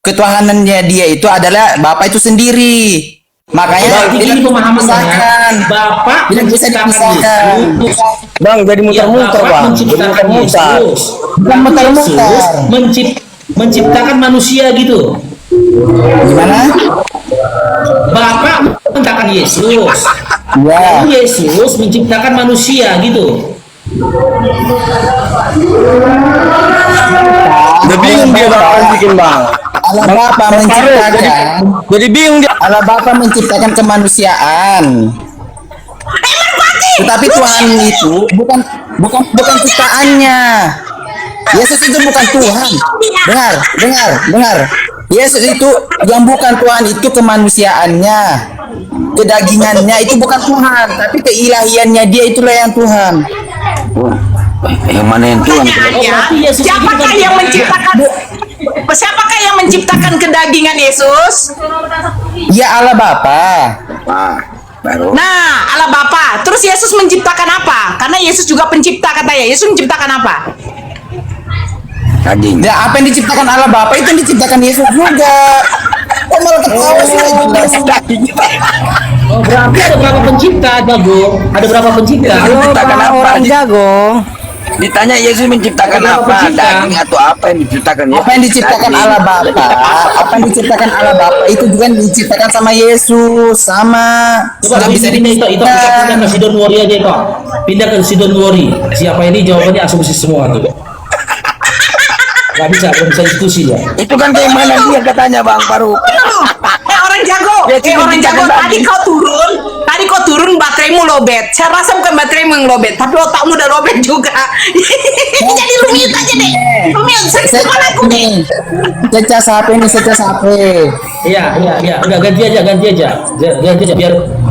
ketuhanannya dia itu adalah Bapak itu sendiri. Makanya
Berarti
tidak
gini
bisa
pemahamannya.
dipisahkan.
Bapak
Tidak bisa
menciptakan
dipisahkan.
Yesus.
Bang, jadi
Ya,
muter-muter
Bapak
bang. Jadi
menciptakan
muter-muter.
Yesus.
Bukan muter-muter.
Yesus menciptakan manusia gitu.
Gimana?
Bapak menciptakan Yesus.
Ya.
Lalu Yesus menciptakan manusia gitu.
Udah bingung dia bang, bikin bang.
Allah Bapa menciptakan.
Jadi bingung dia.
Allah Bapa menciptakan kemanusiaan. Tetapi Tuhan itu bukan ciptaannya. Yesus itu bukan Tuhan. Dengar. Yesus itu yang bukan Tuhan itu kemanusiaannya. Kedagingannya itu bukan Tuhan, tapi keilahiannya dia itulah yang Tuhan.
Yang mana yang Tuhan?
berarti Yesus itu
Siapakah
bukan
yang
Tuhan.
menciptakan kedagingan Yesus?
Ya Allah Bapa.
Ah, baru.
Nah, Allah Bapa. Terus Yesus menciptakan apa? Karena Yesus juga pencipta katanya. Yesus menciptakan apa?
Daging.
Ya apa yang diciptakan Allah Bapa itu yang diciptakan Yesus juga. Kok malah ketawa sih? Jelas.
Oh, berarti ada berapa pencipta, Jago? Ada berapa pencipta?
Halo
Menciptakan
Pak
apa?
orang jago.
Ditanya Yesus menciptakan
Ada berapa
apa?
pencipta?
Daging atau apa yang diciptakan?
Apa yang diciptakan
Daging.
Allah Bapa? Apa yang diciptakan Allah Bapa itu juga yang diciptakan sama Yesus, sama.
Coba
Nggak bisa
pindah kita
dipisahkan.
pindah ke Sidon Wori aja Pak. Pindah ke Sidon Wori. Siapa ini jawabannya asumsi semua tuh. Gak bisa, belum bisa diskusi ya.
Itu kan keimanan dia katanya Bang Faruk.
Orang jago.
Dia cuma
Orang jago.
menciptakan
Tadi kau turun bateraimu lobet. Saya rasa bukan bateraimu yang lobet, tapi otakmu udah lobet juga. Jadi lu mute aja deh. Lu mute. Sakit kepala aku nih.
Secas HP ini, secas HP.
Iya. Udah ganti aja.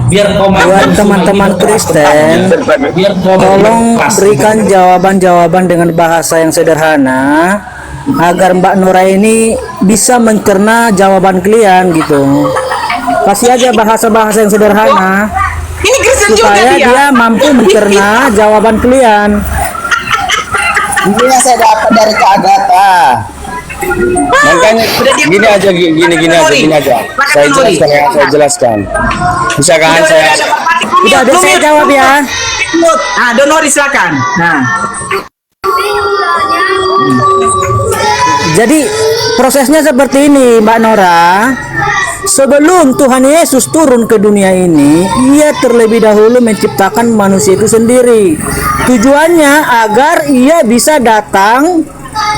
Biar kau
Buat teman-teman Kristen,
Biar kau
tolong
pas.
berikan jawaban-jawaban dengan bahasa yang sederhana agar Mbak Nora ini bisa mencerna jawaban kalian gitu. Kasih aja bahasa-bahasa yang sederhana
Ini Kristen juga
supaya
dia.
dia mampu mencerna jawaban kalian.
Ini yang saya dapat dari Kak Agatha.
Makanya gini aja. Saya jelaskan. Misalkan saya
Udah, saya jawab ya.
Ah, Donori silakan. Nah,
Jadi prosesnya seperti ini Mbak Nora. Sebelum Tuhan Yesus turun ke dunia ini, ia terlebih dahulu menciptakan manusia itu sendiri. Tujuannya agar ia bisa datang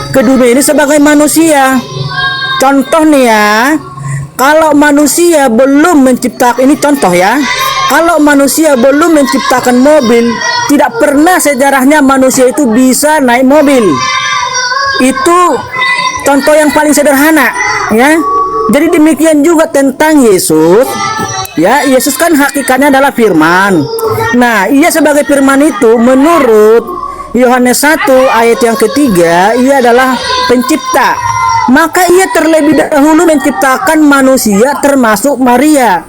ke dunia ini sebagai manusia. Contoh nih ya, kalau manusia belum menciptakan, ini contoh ya, kalau manusia belum menciptakan mobil, tidak pernah sejarahnya manusia itu bisa naik mobil. Itu contoh yang paling sederhana ya. Jadi demikian juga tentang Yesus. Ya, Yesus kan hakikatnya adalah firman. Nah, ia sebagai firman itu menurut Yohanes 1 ayat yang ketiga, ia adalah pencipta. Maka ia terlebih dahulu menciptakan manusia termasuk Maria.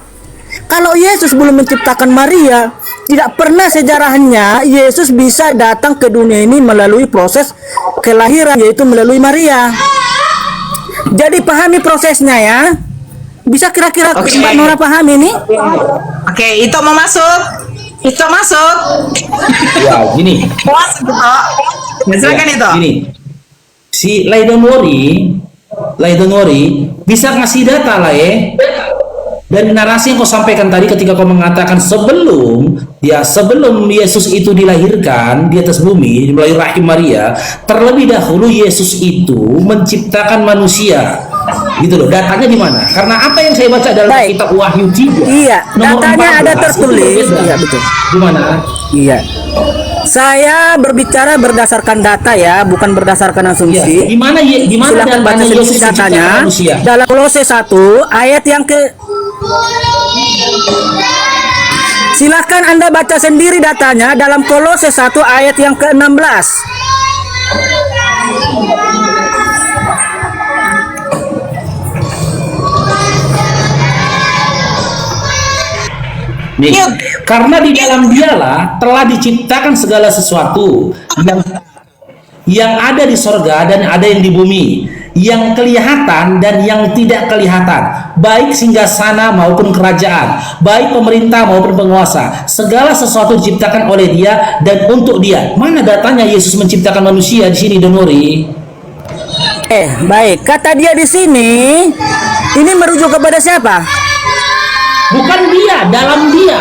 Kalau Yesus belum menciptakan Maria, tidak pernah sejarahnya Yesus bisa datang ke dunia ini melalui proses kelahiran, yaitu melalui Maria. Jadi pahami prosesnya ya. Bisa kira-kira
Oke.
Mbak Nora pahami ini?
oke, itu mau masuk. Itu masuk.
Ya, gini.
Masuk itu. Ya, silakan itu.
Gini. Si Laidon Wori bisa ngasih data lah ya. Dari narasi yang kau sampaikan tadi ketika kau mengatakan sebelum Yesus itu dilahirkan di atas bumi melalui rahim Maria, terlebih dahulu Yesus itu menciptakan manusia. Gitu loh. Datanya di mana? Karena apa yang saya baca dalam
Baik.
kitab Wahyu 3.
Iya,
nomor
datanya
14,
ada
itu
tertulis.
berbeda.
Iya, betul.
Di mana?
Iya. Saya berbicara berdasarkan data ya, bukan berdasarkan
Iya.
asumsi.
Di mana
Silakan baca
datanya
sendiri
Yesus
datanya
menciptakan manusia?
dalam Kolose 1 ayat yang ke Silahkan Anda baca sendiri datanya dalam Kolose 1 ayat yang ke-16.
Nih, karena di dalam dialah telah diciptakan segala sesuatu yang ada di sorga dan ada yang di bumi, yang kelihatan dan yang tidak kelihatan, baik singgasana maupun kerajaan, baik pemerintah maupun penguasa. Segala sesuatu diciptakan oleh Dia dan untuk Dia. Mana datanya Yesus menciptakan manusia di sini, Donori?
Baik, kata Dia di sini ini merujuk kepada siapa?
Bukan Dia, dalam Dia.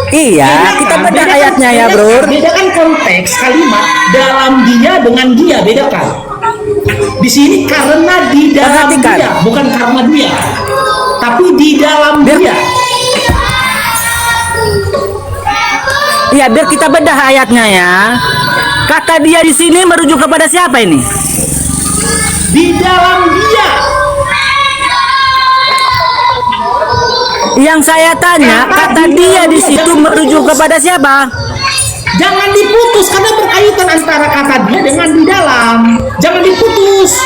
Iya, kita bedah ayatnya ya, Bro.
Bedakan konteks kalimat dalam Dia dengan Dia, bedakan. Di sini karena di dalam
Perhatikan.
Dia, bukan karena Dia, tapi di dalam Dia.
Iya, biar kita bedah ayatnya ya. Kata Dia di sini merujuk kepada siapa ini?
Di dalam Dia.
Yang saya tanya, kata Dia di situ merujuk kepada siapa?
Jangan diputus karena berkaitan antara kata Dia dengan di dalam. Jangan diputus.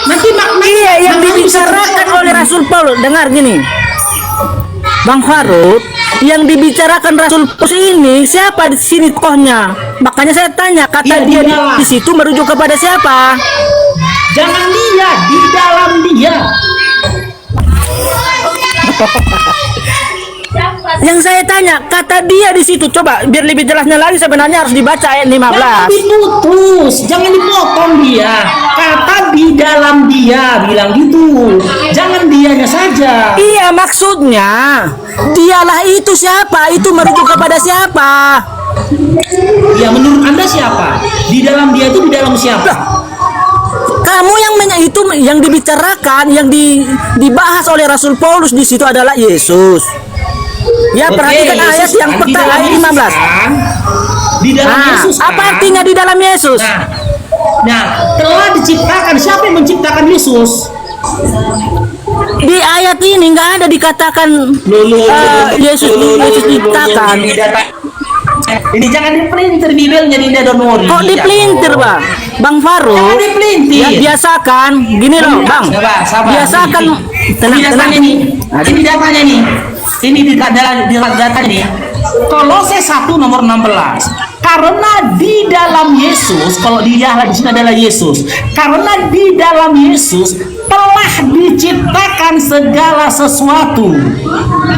Nanti maknanya
Iya, yang dibicarakan oleh Rasul Paulus. Dengar gini, Bang Faruk, yang dibicarakan Rasul Paulus ini siapa di sini tokohnya? Makanya saya tanya, kata
Iya,
Dia
di dalam.
di situ merujuk kepada siapa?
jangan Dia, di dalam Dia.
Yang saya tanya, kata Dia di situ, coba biar lebih jelasnya lagi sebenarnya harus dibaca ayat
Jangan
15.
diputus, jangan dipotong Dia. Kata di dalam Dia, bilang gitu. Jangan Dianya saja.
Iya, maksudnya Dialah itu siapa? Itu merujuk kepada siapa?
Ya, menurut Anda siapa? Di dalam Dia itu di dalam siapa?
Kamu itu yang dibicarakan, yang dibahas oleh Rasul Paulus di situ adalah Yesus. Ya,
Oke,
perhatikan
Yesus
ayat yang
kan, di
pertama,
dalam
ayat
Yesus
15.
kan? Di dalam Yesus kan?
Apa artinya di dalam Yesus?
Nah, telah diciptakan. Siapa yang menciptakan Yesus?
Di ayat ini nggak ada dikatakan Yesus diciptakan.
Ini jangan dipelintir Bibelnya, Dinda Donori.
Kok dipelintir, Bang? Bang Faru,
Jangan dipelintir.
ya biasakan gini loh, Bang.
Sabar.
Biasakan tenang.
Ini datanya nih. Ini di datanya nih. Kolose 1 nomor 16. Karena di dalam Yesus, kalau di sini adalah Yesus. Karena di dalam Yesus telah diciptakan segala sesuatu.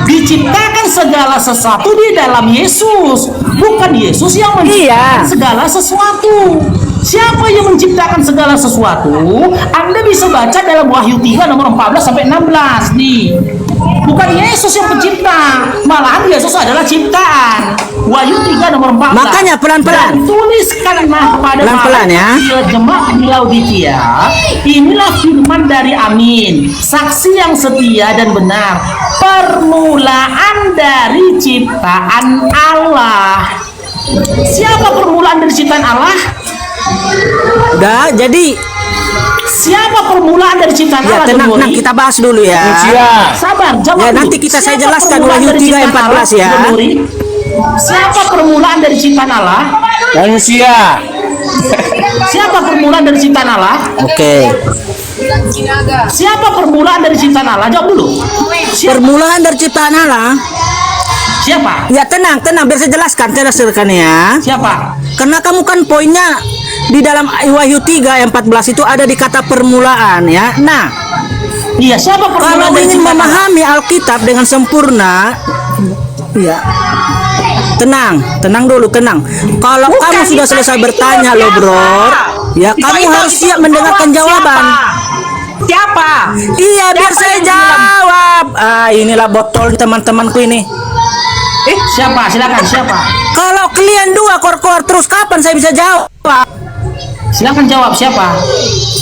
Diciptakan segala sesuatu di dalam Yesus. Bukan Yesus yang menciptakan segala sesuatu. Siapa yang menciptakan segala sesuatu? Anda bisa baca dalam Wahyu 3 nomor 14 sampai 16 nih. Bukan Yesus yang pencipta, malahan Yesus adalah ciptaan. Wahyu 3 nomor 14.
Makanya pelan-pelan.
Dan tuliskanlah kepada
Pelan-pelan ya.
jemaat di Laodikia, inilah firman dari Amin, saksi yang setia dan benar, permulaan dari ciptaan Allah. Siapa permulaan dari ciptaan Allah?
Udah, jadi
Siapa permulaan dari ciptaan
ya
Allah?
tenang,
Donori?
kita bahas dulu ya.
Sabar, jawab
Ya,
dulu.
nanti saya
Siapa
jelaskan
permulaan
Wahyu
dari
3
ciptaan
14 ya.
Allah, Donori? Siapa permulaan dari ciptaan Allah?
Manusia.
Siapa permulaan dari ciptaan Allah?
Oke.
Siapa permulaan dari ciptaan Allah? Jawab dulu.
Permulaan dari ciptaan Allah.
Siapa?
Ya tenang, biar saya jelaskan ya.
Siapa?
Karena kamu kan poinnya di dalam Wahyu 3 ayat 14 itu ada di kata permulaan ya. Nah,
Iya, siapa permulaan
kalau
dari
ingin
ciptaan Allah?
memahami Alkitab dengan sempurna, ya tenang dulu. Kalau kamu sudah selesai bertanya loh, Bro, ya kamu harus siap mendengarkan jawaban.
Siapa?
Iya, biar
Siapa
saya
yang bilang?
jawab. Inilah botol teman-temanku ini.
Siapa? Silakan, siapa?
Kalau kalian dua kor-kor terus, kapan saya bisa jawab?
Silakan jawab, siapa?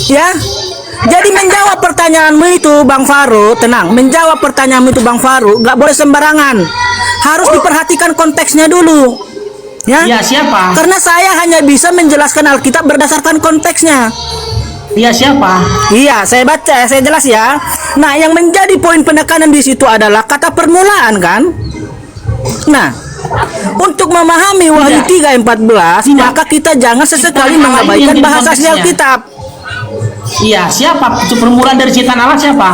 Ya, jadi menjawab pertanyaanmu itu, Bang Faru, tenang. Menjawab pertanyaanmu itu, Bang Faru, nggak boleh sembarangan. Harus diperhatikan konteksnya dulu. Ya,
Iya, siapa?
karena saya hanya bisa menjelaskan Alkitab berdasarkan konteksnya.
Iya siapa?
Iya, saya baca, saya jelas ya. Nah, yang menjadi poin penekanan di situ adalah kata permulaan kan? Nah, untuk memahami Wahyu 3:14, maka kita jangan sesekali mengabaikan bahasa asli Alkitab.
Iya, siapa? Permulaan dari ciptaan Allah siapa?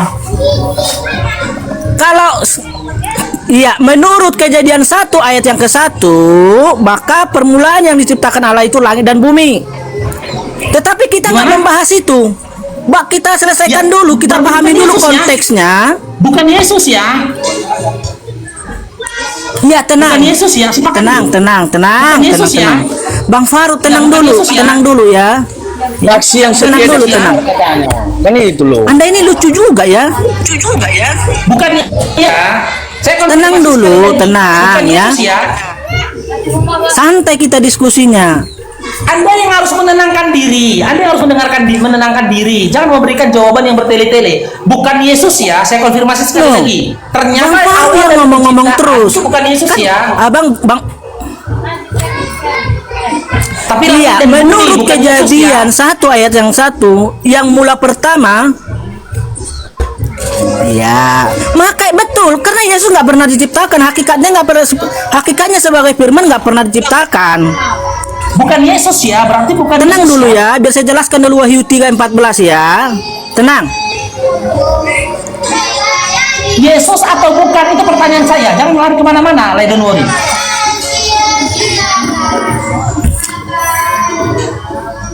Kalau iya, menurut Kejadian 1 ayat yang ke-1, maka permulaan yang diciptakan Allah itu langit dan bumi. Tetapi kita nggak membahas itu. Kita selesaikan
Ya,
dulu, kita
bukan
pahami dulu
Yesus ya.
konteksnya.
Bukan Yesus ya.
Ya, tenang.
Bukan Yesus ya. Sepakat
Tenang,
dulu.
tenang, tenang,
Bukan Yesus ya.
tenang. Bang Faruk, tenang
bukan
dulu,
Yesus ya.
tenang dulu ya.
Saksi yang
Tenang
setia
dulu,
dan
tenang.
katanya. Kan itu loh.
Anda ini lucu juga ya.
Bukan ya. Saya
Tenang
konfirmasi
dulu,
sekali lagi.
tenang,
Bukan
ya.
Yesus ya.
Santai kita diskusinya.
Anda yang harus menenangkan diri. Anda yang harus menenangkan diri. Jangan memberikan jawaban yang bertele-tele. Bukan Yesus ya. Saya konfirmasi sekali
Loh,
lagi. Ternyata
Bang Faruk
awal
yang
dari
ngomong-ngomong
penciptaan
terus.
itu bukan Yesus
Kan,
ya.
Bang,
Tapi
iya,
langit dan bumi
menurut
bukan Yesus ya.
Kejadian 1 ayat yang 1, yang mula pertama, ya, maka betul karena Yesus nggak pernah diciptakan, hakikatnya sebagai firman nggak pernah diciptakan.
Bukan Yesus ya. Berarti bukan
Tenang
Yesus
dulu ya, biar saya jelaskan dulu Wahyu 3:14 ya. Tenang.
Yesus atau bukan itu pertanyaan saya. Jangan lari kemana-mana. Don't worry.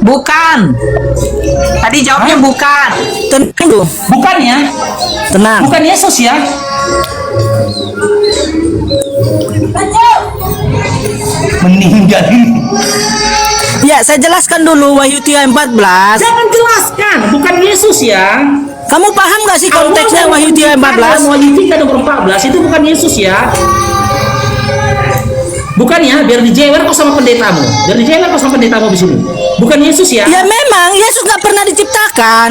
Bukan. Tadi jawabnya bukan.
Tenang dulu.
Bukan ya.
Tenang.
Bukan Yesus ya. Meninggal.
Ya, saya jelaskan dulu Wahyu 3:14.
Jangan jelaskan. Bukan Yesus ya.
Kamu paham nggak sih konteksnya Wahyu 3:14?
Wahyu 3 nomor 14 itu bukan Yesus ya. Bukan ya, biar dijewer kok sama pendetamu. Biar dijewer kok sama pendetamu di sini. Bukan Yesus ya.
Ya memang Yesus nggak pernah diciptakan.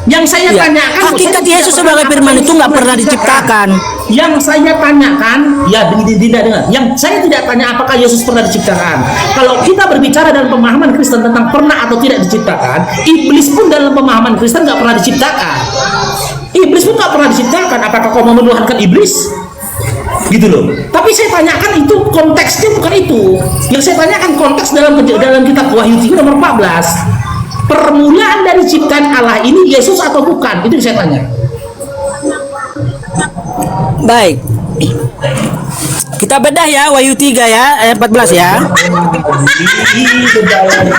Yang saya
Ya,
tanyakan,
hakikat
saya
Yesus
tidak
sebagai
pernah
firman
apa
itu nggak pernah diciptakan.
Yang saya tanyakan, ya tidak dengar. Yang saya tidak tanya apakah Yesus pernah diciptakan. Kalau kita berbicara dalam pemahaman Kristen tentang pernah atau tidak diciptakan, iblis pun dalam pemahaman Kristen nggak pernah diciptakan. Iblis pun nggak pernah diciptakan. Apakah kau mau menuhankan iblis? Gitu loh. Tapi saya tanyakan itu konteksnya bukan itu. Yang saya tanyakan konteks dalam kitab Wahyu 3 nomor 14. Permulaan dari ciptaan Allah ini Yesus atau bukan? Itu yang saya tanya.
Baik. Kita bedah ya Wahyu 3 ya, ayat 14 ya.
Bedah lagi.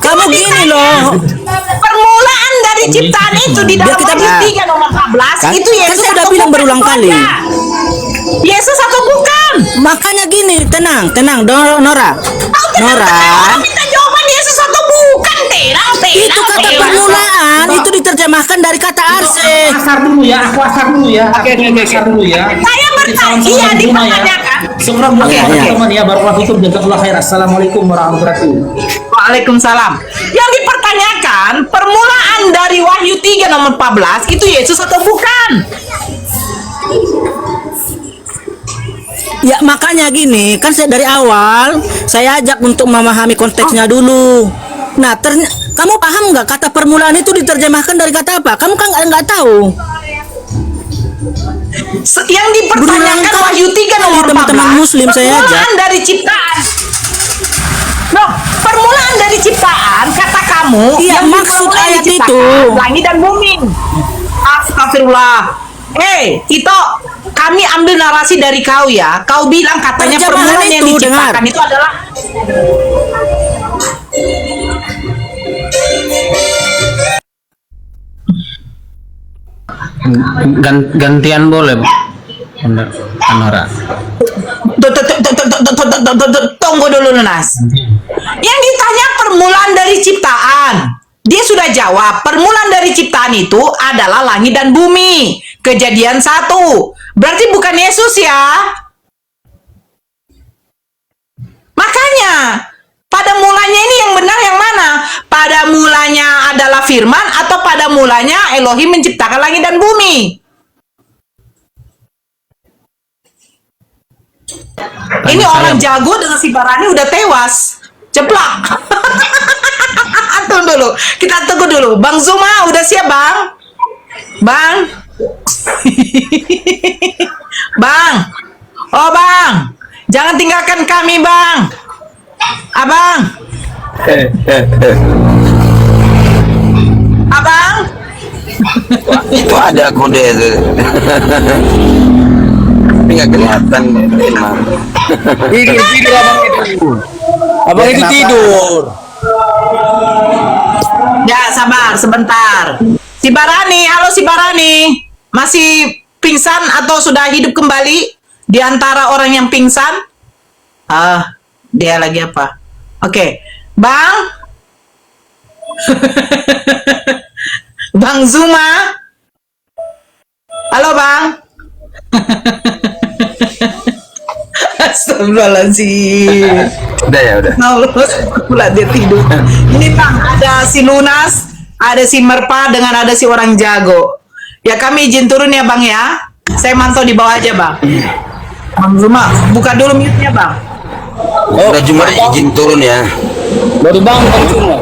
Kamu gini loh.
Permulaan dari ciptaan itu di dalam
Biar kita
Wahyu
bahas.
3 nomor 14
Kan?
itu
Kan
Yesus
saya udah
atau
bilang
bukan
berulang
itu
kali.
aja. Yesus atau bukan?
Makanya gini, tenang, Nora. Nora.
Minta jawaban Yesus atau bukan, terang.
Itu kata permulaan, itu diterjemahkan dari kata arse.
Asar dulu ya, aku asar dulu ya. Oke, asar dulu ya.
Saya bertanya, iya dipertanyakan.
Syukran buat
Oke, iya.
teman-teman ya. Barakallahu fikum, jazakallahu khair. Assalamualaikum warahmatullahi wabarakatuh.
Waalaikumsalam. Yang dipertanyakan permulaan dari Wahyu 3 nomor 14 itu Yesus atau bukan?
Ya makanya gini, kan saya dari awal saya ajak untuk memahami konteksnya dulu. Nah, kamu paham nggak kata permulaan itu diterjemahkan dari kata apa? Kamu kan nggak tahu.
Yang dipertanyakan
Berulang kali.
Wahyu 3 nomor 14
Teman-teman muslim saya
permulaan dari ciptaan. No, permulaan dari ciptaan kata kamu
Iya,
yang
maksud
dimulai
ayat
diciptakan
itu.
langit dan bumi. Astagfirullah. Tito, kami ambil narasi dari kau ya. Kau bilang katanya
Terjemahan
permulaan yang
itu,
diciptakan
dengar.
itu adalah
Gantian boleh, Nora.
Tunggu dulu Nas. Yang ditanya permulaan dari ciptaan. Dia sudah jawab, permulaan dari ciptaan itu adalah langit dan bumi. Kejadian 1. Berarti bukan Yesus ya. Makanya, pada mulanya ini yang benar yang mana? Pada mulanya adalah firman atau pada mulanya Elohim menciptakan langit dan bumi? Ini orang jago dengan si Barani udah tewas. Ceplak. Tunggu dulu. Kita tunggu dulu. Bang Zuma udah siap, Bang? Bang. Bang. Oh, Bang. Jangan tinggalkan kami, Bang. Abang. Abang.
Wah, itu ada kode itu. Tapi nggak kelihatan emang.
Tidur abang itu. Abang itu
Kenapa?
tidur.
Ya, sabar sebentar. Si Barani, halo si Barani. Masih pingsan atau sudah hidup kembali? Di antara orang yang pingsan? Ah, dia lagi apa? Oke. Bang? Bang Zuma? Halo, Bang? Astagfirullahaladzim.
Udah ya, udah.
Allah, pula dia tidur. Ini Bang, ada si Lunas, ada si Merpa, dengan ada si orang jago. Ya kami izin turun ya Bang ya. Saya mantau di bawah aja Bang. Bang Zuma, buka dulu mute-nya Bang.
Udah cuma izin turun ya.
Baru bangun cuma.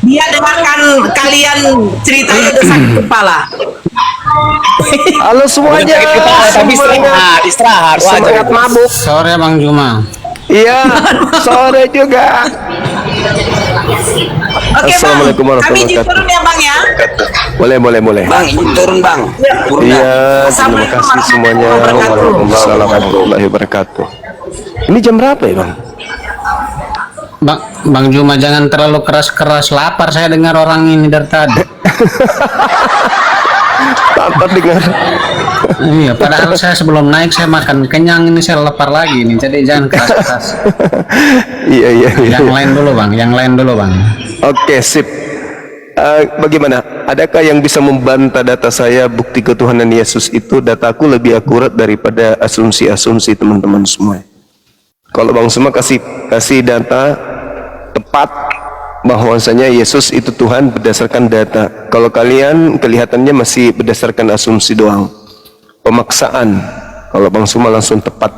Dia dengarkan kalian ceritanya udah sakit kepala.
Halo semuanya.
Tapi istirahat.
Semangat mabuk.
Sore Bang Juma.
Iya, sore juga.
Oke Bang,
Assalamualaikum
kami izin
warahmatullahi
turun ya Bang ya.
Boleh.
Bang, izin turun bang. Turun dah.
Iya, terima
Assalamualaikum
kasih semuanya. Waalaikumsalam warahmatullahi wabarakatuh. Ini jam berapa ya, Bang?
Bang Juma jangan terlalu keras-keras, lapar saya dengar orang ini dari tadi.
Tanpa dengar.
Iya, padahal saya sebelum naik saya makan kenyang, ini saya lapar lagi nih. Jadi jangan keras-keras.
Iya.
Yang lain dulu bang.
Oke, sip. Bagaimana? Adakah yang bisa membantah data saya bukti ketuhanan Yesus itu dataku lebih akurat daripada asumsi-asumsi teman-teman semua? Kalau Bang Suma kasih data tepat bahwasanya Yesus itu Tuhan berdasarkan data. Kalau kalian kelihatannya masih berdasarkan asumsi doang, pemaksaan. Kalau Bang Suma langsung tepat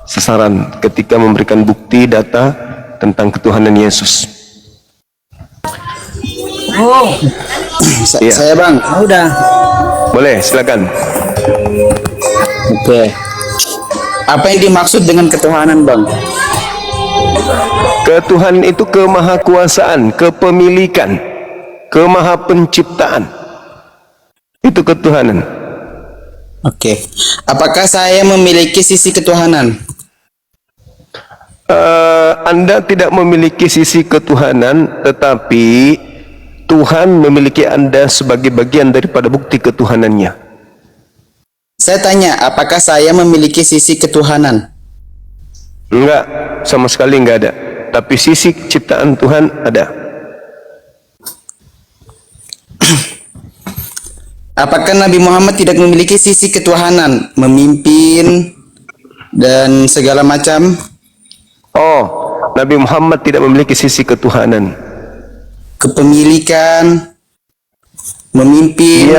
sasaran ketika memberikan bukti data tentang ketuhanan Yesus.
Oh,
Iya.
saya Bang.
Udah.
Boleh, silakan.
Oke. Apa yang dimaksud dengan ketuhanan, Bang?
Ketuhanan itu kemahakuasaan, kepemilikan, kemahapenciptaan. Itu ketuhanan.
Oke. Apakah saya memiliki sisi ketuhanan?
Anda tidak memiliki sisi ketuhanan, tetapi Tuhan memiliki Anda sebagai bagian daripada bukti ketuhanannya.
Saya tanya, apakah saya memiliki sisi ketuhanan?
Enggak, sama sekali enggak ada. Tapi sisi ciptaan Tuhan ada.
Apakah Nabi Muhammad tidak memiliki sisi ketuhanan, memimpin dan segala macam?
Oh, Nabi Muhammad tidak memiliki sisi ketuhanan.
Kepemilikan, memimpin.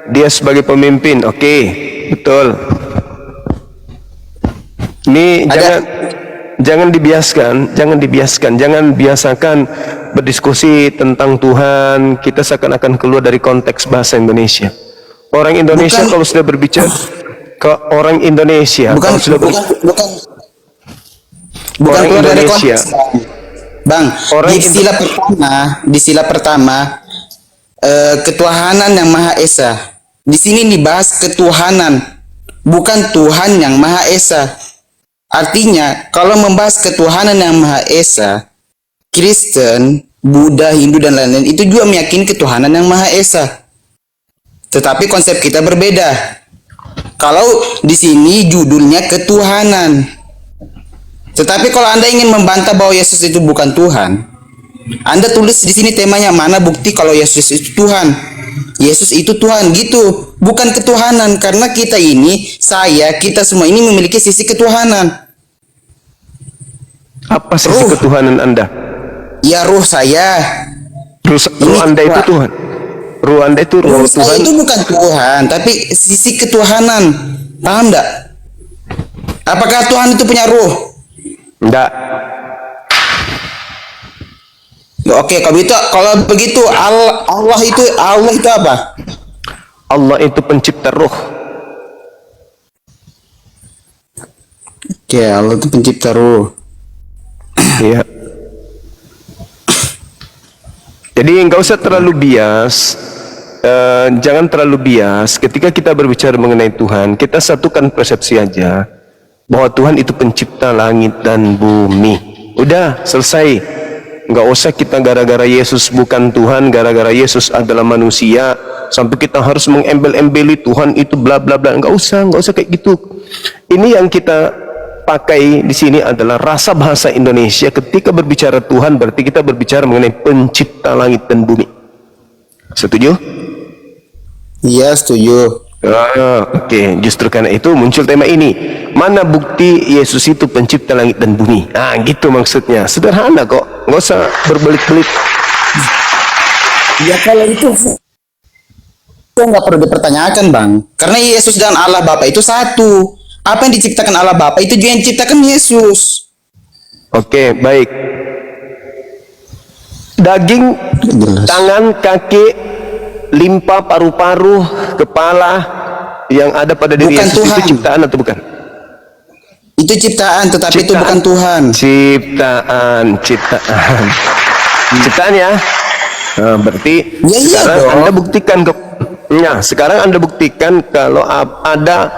Dia sebagai pemimpin, oke, betul. Ini jangan dibiasakan, jangan biasakan berdiskusi tentang Tuhan. Kita seakan-akan keluar dari konteks bahasa Indonesia. Orang Indonesia kalau sudah berbicara ke orang Indonesia,
Bukan
orang
keluar dari
Indonesia.
konteks, Bang.
Orang
Di sila pertama, ketuhanan yang Maha Esa. Di sini dibahas ketuhanan, bukan Tuhan yang Maha Esa. Artinya, kalau membahas ketuhanan yang Maha Esa, Kristen, Buddha, Hindu dan lain-lain itu juga meyakini ketuhanan yang Maha Esa. Tetapi konsep kita berbeda. Kalau di sini judulnya ketuhanan. Tetapi kalau Anda ingin membantah bahwa Yesus itu bukan Tuhan, Anda tulis di sini temanya mana bukti kalau Yesus itu Tuhan. Yesus itu Tuhan gitu, bukan ketuhanan, karena kita semua ini memiliki sisi ketuhanan.
Apa sisi ketuhanan Anda?
Ya, ruh saya.
Ruh Anda itu Tuhan. Ruh Anda itu ruh
Ruh saya
Tuhan.
itu bukan Tuhan, tapi sisi ketuhanan. Paham enggak? Apakah Tuhan itu punya ruh?
Enggak.
Oke, kalau begitu Allah itu apa?
Allah itu pencipta ruh.
Oke, Allah itu pencipta ruh.
Ya. Jadi nggak usah terlalu bias, jangan terlalu bias. Ketika kita berbicara mengenai Tuhan, kita satukan persepsi aja bahwa Tuhan itu pencipta langit dan bumi. Udah selesai. Nggak usah kita gara-gara Yesus bukan Tuhan, gara-gara Yesus adalah manusia, sampai kita harus mengembel-embeli Tuhan itu bla bla bla. Nggak usah kayak gitu. Ini yang kita pakai di sini adalah rasa bahasa Indonesia. Ketika berbicara Tuhan, berarti kita berbicara mengenai pencipta langit dan bumi. Setuju?
Iya, setuju.
Oke. Justru karena itu muncul tema ini. Mana bukti Yesus itu pencipta langit dan bumi? Gitu maksudnya. Sederhana kok. Nggak usah berbelit-belit.
Ya kalau itu nggak perlu dipertanyakan, Bang. Karena Yesus dan Allah Bapa itu satu. Apa yang diciptakan Allah Bapa itu juga yang diciptakan Yesus.
Oke, baik. Daging, tangan, kaki, limpa, paru-paru, kepala yang ada pada diri
Bukan
Yesus
Tuhan.
itu ciptaan atau bukan?
Itu ciptaan, tetapi itu bukan Tuhan.
Ciptaan. Ciptaan ya. Nah, berarti
Ya, iya
sekarang
dong.
Anda buktikan sekarang Anda buktikan kalau ada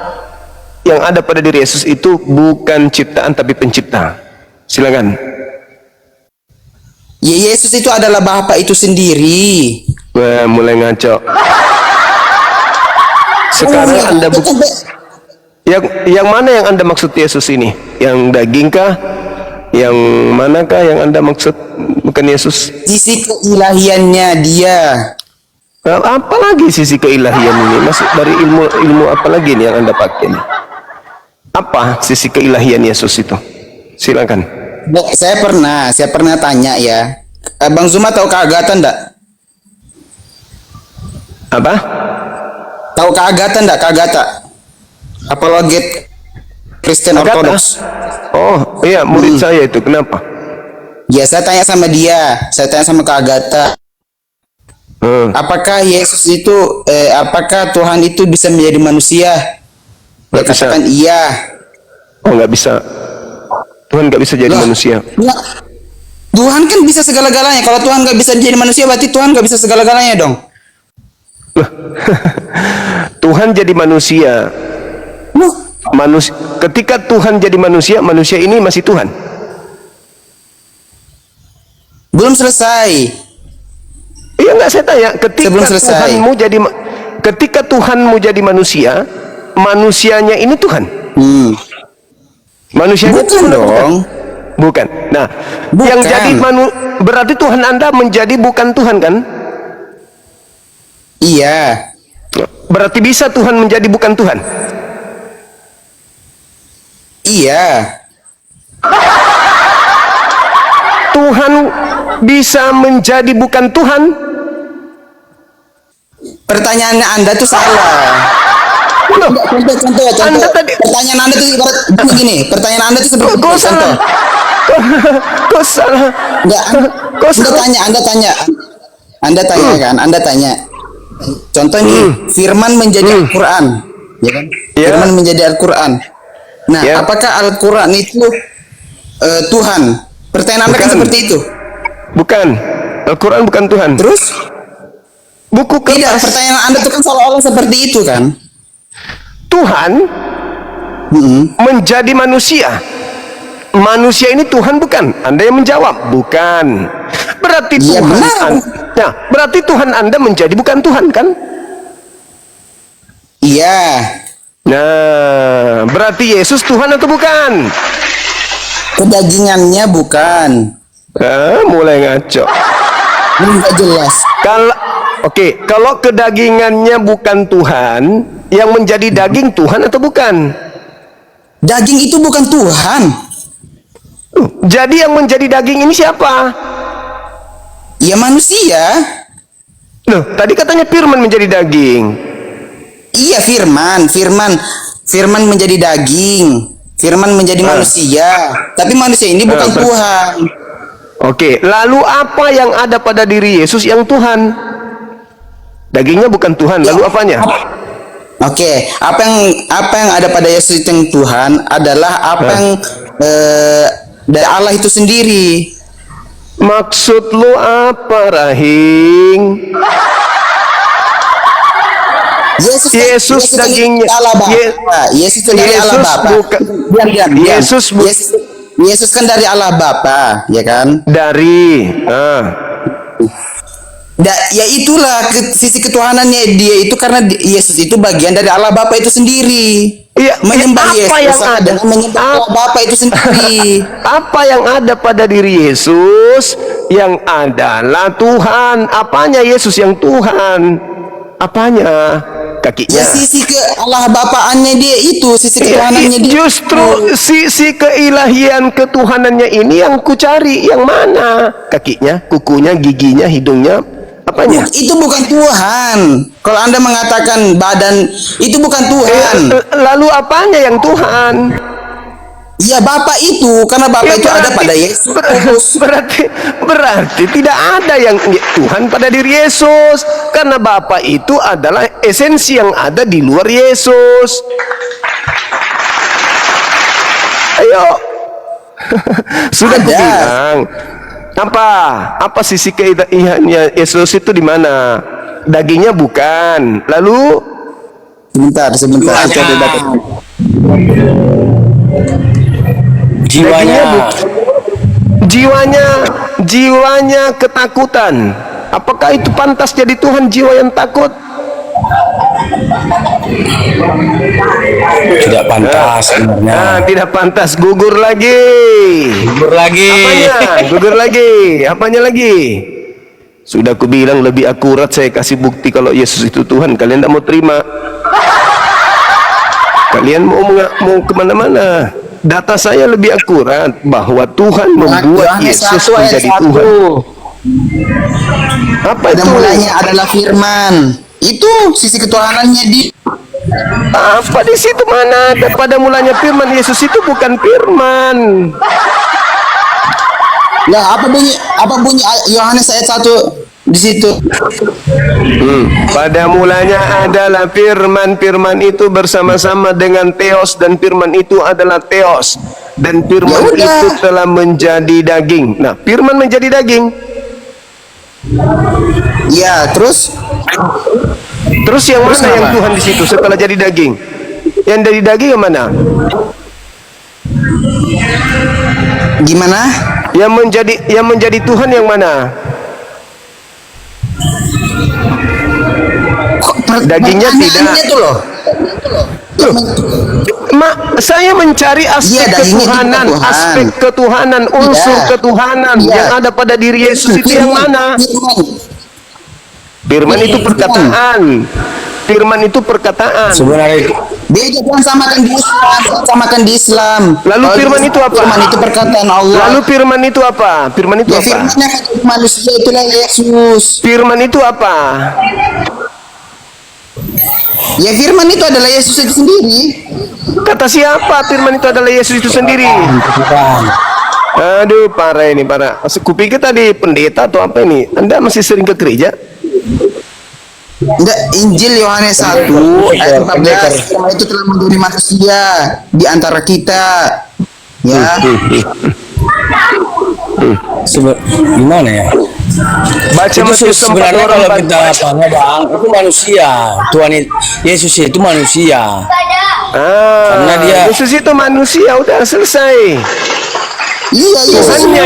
yang ada pada diri Yesus itu bukan ciptaan tapi pencipta. Silakan.
Ya, Yesus itu adalah Bapa itu sendiri.
Wah, mulai ngaco. Sekarang Anda yang mana yang Anda maksud Yesus ini? Yang daging kah? Yang manakah yang Anda maksud bukan Yesus?
Sisi keilahiannya dia.
Apalagi sisi keilahian ini? Masuk dari ilmu apa lagi nih yang Anda pakai nih? Apa sisi keilahian Yesus itu? Silakan.
Saya pernah tanya ya. Bang Zuma tahu keagatan enggak?
Apa?
Tahu keagatan enggak? Keagata. Apologet Kristen
Agatha?
Ortodoks.
Oh iya, murid saya itu. Kenapa?
Ya, saya tanya sama dia. Saya tanya sama Kak Agatha. Apakah Yesus itu, apakah Tuhan itu bisa menjadi manusia? Dia
Nggak bisa.
katakan iya.
Oh, nggak bisa. Tuhan nggak bisa jadi
Lah,
manusia.
ya, Tuhan kan bisa segala-galanya. Kalau Tuhan nggak bisa menjadi manusia, berarti Tuhan nggak bisa segala-galanya dong.
Tuhan jadi manusia. Ketika Tuhan jadi manusia, manusia ini masih Tuhan.
Belum selesai.
Iya, nggak, saya tanya.
Sebelum selesai.
Ketika Tuhanmu jadi manusia, manusianya ini Tuhan. Manusianya
Bukan dong.
Bukan. Nah,
Bukan.
yang jadi berarti Tuhan Anda menjadi bukan Tuhan kan?
Iya.
Berarti bisa Tuhan menjadi bukan Tuhan.
Iya.
Tuhan bisa menjadi bukan Tuhan.
Pertanyaan Anda tuh salah. Contoh.
Anda tadi
Pertanyaan Anda tuh ibarat begini. Pertanyaan Anda tuh seperti
kok salah? Kok salah?
Enggak, Anda tanya kan? Anda tanya. Contoh nih, firman menjadi Al-Qur'an, ya kan?
Ya.
Firman menjadi Al-Qur'an. Nah,
Ya.
apakah Al-Qur'an itu Tuhan? Pertanyaan Anda kan
Bukan.
seperti itu.
Bukan. Al-Quran bukan Tuhan.
Terus?
Buku
Tidak,
kertas.
pertanyaan Anda itu kan seolah-olah seperti itu kan?
Tuhan menjadi manusia. Manusia ini Tuhan bukan? Anda yang menjawab, bukan. Berarti
Iya,
Tuhan
benar.
berarti Tuhan Anda menjadi bukan Tuhan kan?
Iya.
Nah, berarti Yesus Tuhan atau bukan?
Kedagingannya bukan.
Mulai ngaco.
Ini nggak jelas.
Kalau kedagingannya bukan Tuhan, yang menjadi daging Tuhan atau bukan?
Daging itu bukan Tuhan.
Jadi yang menjadi daging ini siapa?
Ya manusia.
Loh, tadi katanya firman menjadi daging.
Iya, firman menjadi daging. Firman menjadi manusia. Tapi manusia ini bukan Tuhan.
Oke, lalu apa yang ada pada diri Yesus yang Tuhan? Dagingnya bukan Tuhan, lalu apanya?
Oke, apa yang ada pada Yesus yang Tuhan adalah apa yang dari Allah itu sendiri.
Maksud lu apa, Rahing? Yesus dagingnya
Yesus dari Allah Bapa. Yesus kan dari Allah Bapa, ya kan? Ya itulah sisi ketuhanannya dia itu, karena Yesus itu bagian dari Allah Bapa itu sendiri.
Iya,
menyembah
apa
Yesus
yang ada?
menyembah Allah Bapa itu sendiri.
Apa yang ada pada diri Yesus yang adalah Tuhan? Apanya Yesus yang Tuhan? Apanya? Kakinya.
Ya, sisi ke Allah Bapaannya dia itu, sisi ketuhanannya dia.
Justru sisi keilahian ketuhanannya ini yang ku cari. Yang mana? Kakinya, kukunya, giginya, hidungnya, apanya?
Itu bukan Tuhan. Kalau Anda mengatakan badan itu bukan Tuhan.
Lalu apanya yang Tuhan?
Ya Bapa itu, karena Bapa itu ada pada Yesus.
Berarti tidak ada yang Tuhan pada diri Yesus, karena Bapa itu adalah esensi yang ada di luar Yesus. Ayo. Sudah bilang. Apa sisi keilahiannya Yesus itu di mana? Dagingnya bukan. Lalu
sebentar.
Jiwanya ketakutan. Apakah itu pantas jadi Tuhan jiwa yang takut?
Tidak pantas sebenarnya.
Tidak pantas. Gugur lagi. Apanya lagi? Sudah aku bilang lebih akurat, saya kasih bukti kalau Yesus itu Tuhan. Kalian tidak mau terima. Kalian mau kemana-mana. Data saya lebih akurat bahwa Tuhan membuat Yesus menjadi Tuhan. Apa itu?
Mulanya adalah firman. Itu sisi ketuhanannya di.
Apa di situ mana? Pada mulanya firman. Yesus itu bukan firman.
Ya, apa bunyi Yohanes ayat 1 di situ?
Pada mulanya adalah firman. Firman itu bersama-sama dengan Theos, dan firman itu adalah Theos, dan firman itu telah menjadi daging. Nah, firman menjadi daging.
Ya, terus
yang mana yang Tuhan di situ setelah jadi daging? Yang dari daging yang mana?
Gimana?
Yang menjadi Tuhan yang mana? Dagingnya tidak. Saya mencari aspek ketuhanan, unsur ketuhanan yang ada pada diri Yesus itu yang mana? Firman itu perkataan.
Sebenarnya
beda, jangan samakan di Islam.
Lalu firman itu apa?
Firman itu perkataan Allah.
Lalu firman itu apa? Firmannya
manusia itulah Yesus.
Firman itu apa?
Ya, firman itu adalah Yesus itu sendiri.
Kata siapa firman itu adalah Yesus itu sendiri? Aduh, parah ini, parah. Kupikir tadi pendeta atau apa ini? Anda masih sering ke gereja?
Enggak, Injil Yohanes 1 ayat 14, firman itu telah menjadi manusia di antara kita. Ya.
Gimana ya?
Baca
Matius sebenarnya kalau kita tanya Bang, itu manusia. Tuhan Yesus itu manusia. Karena dia
Yesus itu manusia, udah selesai.
Iya,
Tuhannya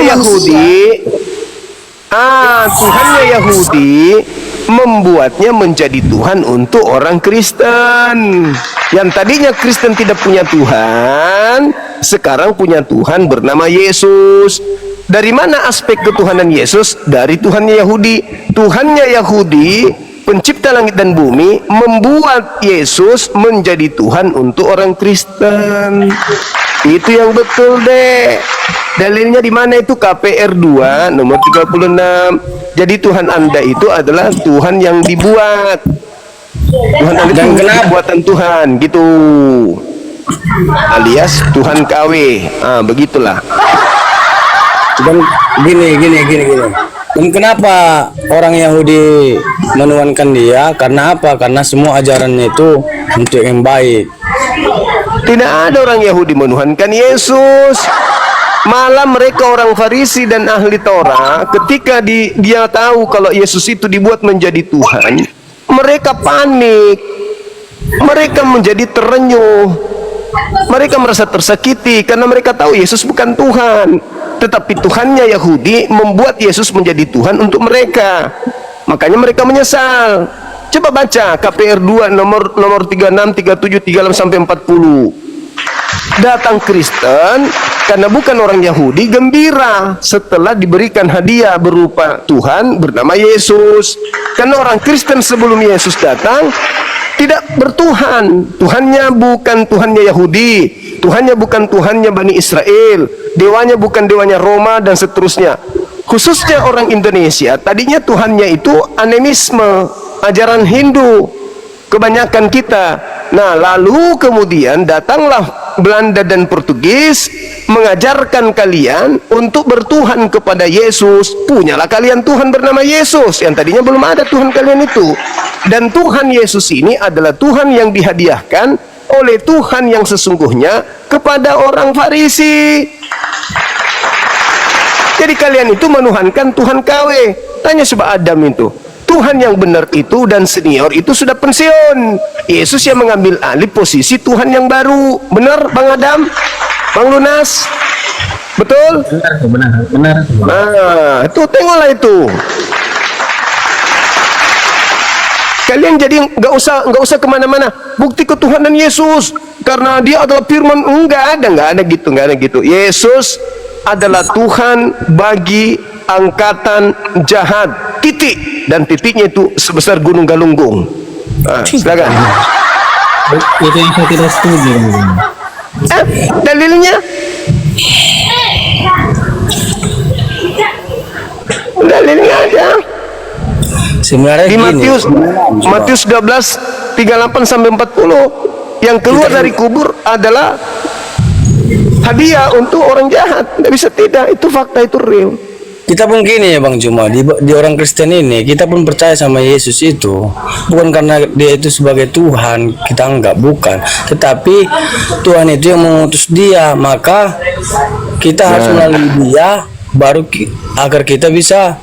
Yahudi membuatnya menjadi Tuhan untuk orang Kristen. Yang tadinya Kristen tidak punya Tuhan, sekarang punya Tuhan bernama Yesus. Dari mana aspek ketuhanan Yesus? Dari Tuhannya Yahudi. Tuhannya Yahudi, pencipta langit dan bumi, membuat Yesus menjadi Tuhan untuk orang Kristen. Itu yang betul, Dek. Dalilnya di mana itu? KPR 2 nomor 36. Jadi Tuhan Anda itu adalah Tuhan yang dibuat. Tuhan Anda itu buatan Tuhan gitu. Alias Tuhan KW. Begitulah.
Dan gini. Dan kenapa orang Yahudi menuhankan dia? Karena apa? Karena semua ajarannya itu untuk yang baik.
Tidak ada orang Yahudi menuhankan Yesus. Malah mereka orang Farisi dan ahli Taurat, ketika dia tahu kalau Yesus itu dibuat menjadi Tuhan, mereka panik. Mereka menjadi terenyuh. Mereka merasa tersakiti karena mereka tahu Yesus bukan Tuhan. Tetapi Tuhannya Yahudi membuat Yesus menjadi Tuhan untuk mereka. Makanya mereka menyesal. Coba baca KPR 2 nomor 36, 37, 38 sampai 40. Datang Kristen karena bukan orang Yahudi gembira setelah diberikan hadiah berupa Tuhan bernama Yesus. Karena orang Kristen sebelum Yesus datang tidak bertuhan. Tuhannya bukan Tuhannya Yahudi, Tuhannya bukan Tuhannya Bani Israel, dewanya bukan dewanya Roma dan seterusnya. Khususnya orang Indonesia, tadinya Tuhannya itu animisme, ajaran Hindu, kebanyakan kita. Nah, lalu kemudian datanglah Belanda dan Portugis mengajarkan kalian untuk bertuhan kepada Yesus. Punyalah kalian Tuhan bernama Yesus, yang tadinya belum ada Tuhan kalian itu. Dan Tuhan Yesus ini adalah Tuhan yang dihadiahkan oleh Tuhan yang sesungguhnya kepada orang Farisi. Jadi kalian itu menuhankan Tuhan KW. Tanya coba Adam itu. Tuhan yang benar itu dan senior itu sudah pensiun. Yesus yang mengambil alih posisi Tuhan yang baru. Benar Bang Adam? Bang Lunas? Betul?
Benar.
Nah, itu tengoklah itu. Kalian jadi nggak usah kemana-mana. Bukti ketuhanan Yesus karena Dia adalah Firman. Nggak ada gitu. Yesus adalah Tuhan bagi angkatan jahat. Titik, dan titiknya itu sebesar Gunung Galunggung. Silakan.
Itu yang saya tidak setuju.
Dalilnya? Dalilnya ada.
Sebenarnya
Di
gini,
Matius 12 38 sampai 40, yang keluar dari kubur adalah hadiah untuk orang jahat. Tidak bisa tidak, itu fakta, itu real.
kita pun gini ya Bang Juma, di orang Kristen ini kita pun percaya sama Yesus itu bukan karena dia itu sebagai Tuhan, kita enggak, bukan, tetapi Tuhan itu yang mengutus dia, maka kita harus melalui dia baru agar kita bisa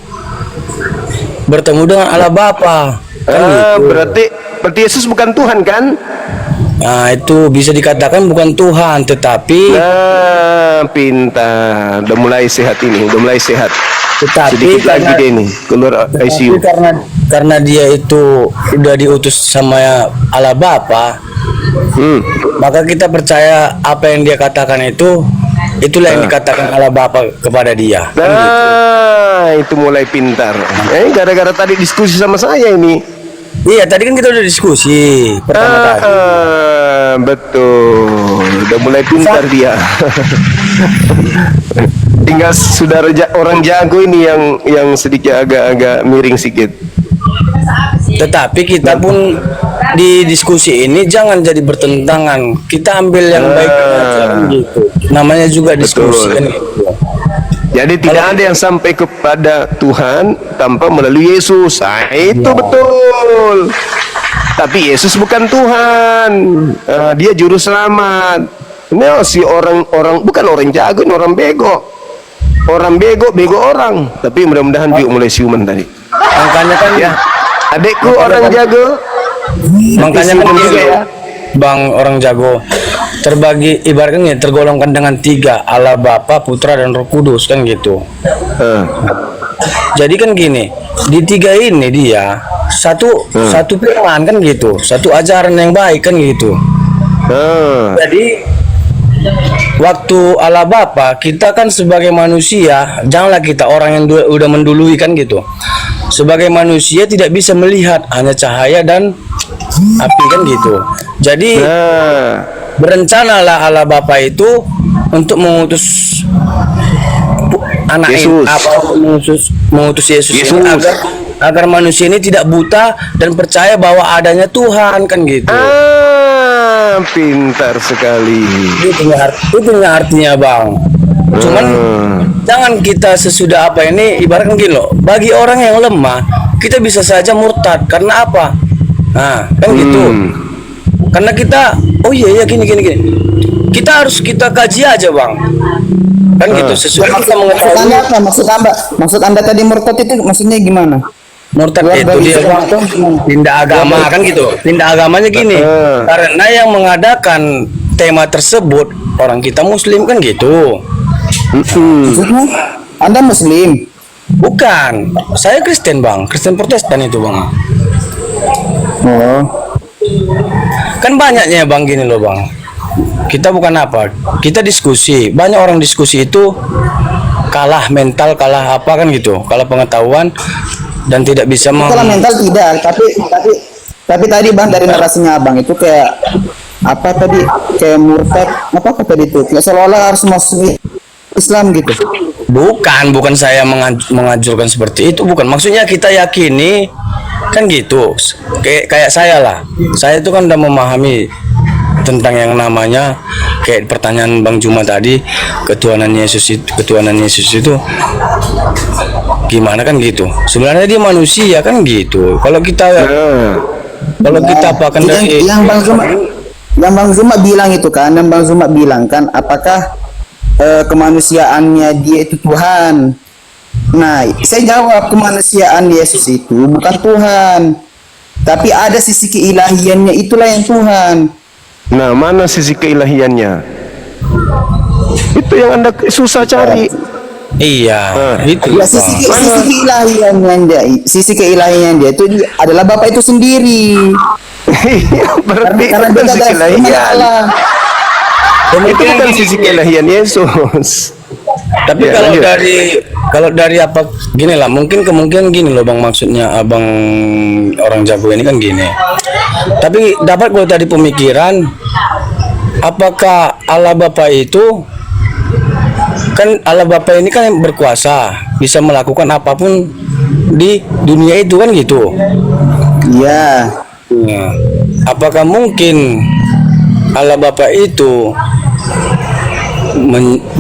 bertemu dengan Allah Bapa. Gitu.
Berarti Yesus bukan Tuhan kan?
Nah, itu bisa dikatakan bukan Tuhan, tetapi
pintar, udah mulai sehat ini, udah mulai sehat.
Tetapi
sedikit lagi dia ini keluar ICU.
Karena dia itu udah diutus sama Allah Bapa, maka kita percaya apa yang dia katakan itulah yang dikatakan Allah Bapa kepada dia.
Nah, itu mulai pintar. Gara-gara tadi diskusi sama saya ini.
Iya, tadi kan kita udah diskusi pertama tadi.
Betul, udah mulai pintar dia. Tinggal saudara orang jago ini yang sedikit agak miring sedikit.
Tetapi kita pun di diskusi ini jangan jadi bertentangan. Kita ambil yang baik aja gitu. Namanya juga diskusi kan gitu.
Jadi tidak ada yang sampai kepada Tuhan tanpa melalui Yesus. Nah, itu betul. Tapi Yesus bukan Tuhan. Dia juru selamat. Ini si orang bukan orang jago, ini orang bego. Orang bego orang. Tapi mudah-mudahan dia mulai siuman tadi.
Makanya kan
ya, adekku orang jago.
Makanya kan juga ya, Bang, orang jago terbagi, ibaratnya tergolongkan dengan 3, Allah Bapa, Putra dan Roh Kudus kan gitu. Jadi kan gini, di 3 ini dia satu firman kan gitu, satu ajaran yang baik kan gitu. Jadi waktu Allah Bapa, kita kan sebagai manusia, janganlah kita orang yang udah mendului kan gitu. Sebagai manusia tidak bisa melihat, hanya cahaya dan api kan gitu. Jadi berencanalah Allah Bapa itu untuk mengutus anak
Yesus.
ini apa mengutus Yesus
Yesus.
ini agar manusia ini tidak buta dan percaya bahwa adanya Tuhan, kan gitu.
Pintar sekali.
Itu artinya, Bang. Cuman jangan kita sesudah apa ini, ibaratkan gini loh, bagi orang yang lemah kita bisa saja murtad karena apa? Nah, kan gitu. Karena kita, oh iya gini. Kita harus kita kaji aja, Bang. Kan gitu, sesuai kita
Maksud Anda
mengetahui.
apa? Maksud Anda tadi murtad itu maksudnya gimana?
Murtad
Keluar
itu
dari
dia
Islam atau
pindah agama, kan gitu. Pindah agamanya gini. Karena yang mengadakan tema tersebut orang kita Muslim, kan gitu.
maksudnya Anda Muslim?
Bukan, saya Kristen, Bang. Kristen Protestan itu, Bang.
Oh,
Kan banyaknya, Bang, gini loh, Bang. Kita bukan apa, kita diskusi. Banyak orang diskusi itu kalah mental, kalah apa, kan gitu. Kalah pengetahuan dan tidak bisa
kalau mental tidak, tapi tadi Bang dari narasinya Abang itu kayak apa tadi, kayak murtad apa tadi itu, kayak seolah-olah harus masuk Islam gitu.
Bukan saya mengajurkan seperti itu, bukan. Maksudnya kita yakini, kan gitu. Kayak saya lah. Saya itu kan udah memahami tentang yang namanya kayak pertanyaan Bang Juma tadi, ketuhanan Yesus itu gimana, kan gitu. Sebenarnya dia manusia, kan gitu. Kalau kita apakan dari
yang Bang Zuma bilang itu kan, dan Bang Zuma bilang kan, apakah kemanusiaannya dia itu Tuhan? Nah, saya jawab, kemanusiaan Yesus itu bukan Tuhan, tapi ada sisi keilahiannya, itulah yang Tuhan.
Nah, mana sisi keilahiannya? Itu yang Anda susah cari.
iya, itu
Ya, sisi keilahiannya dia itu adalah Bapa itu sendiri.
Berarti
Karena
itu
dia
bukan sisi
adalah firman
keilahian.
Allah.
Itu bukan sisi keilahian Yesus.
Tapi
Ya, lanjut.
kalau dari apa gini lah, mungkin kemungkinan gini loh, Bang, maksudnya Abang orang Jago ini kan gini. Tapi dapat kalau tadi pemikiran, apakah Allah Bapa itu kan, Allah Bapa ini kan yang berkuasa, bisa melakukan apapun di dunia itu, kan gitu.
Iya.
Nah, apakah mungkin Allah Bapa itu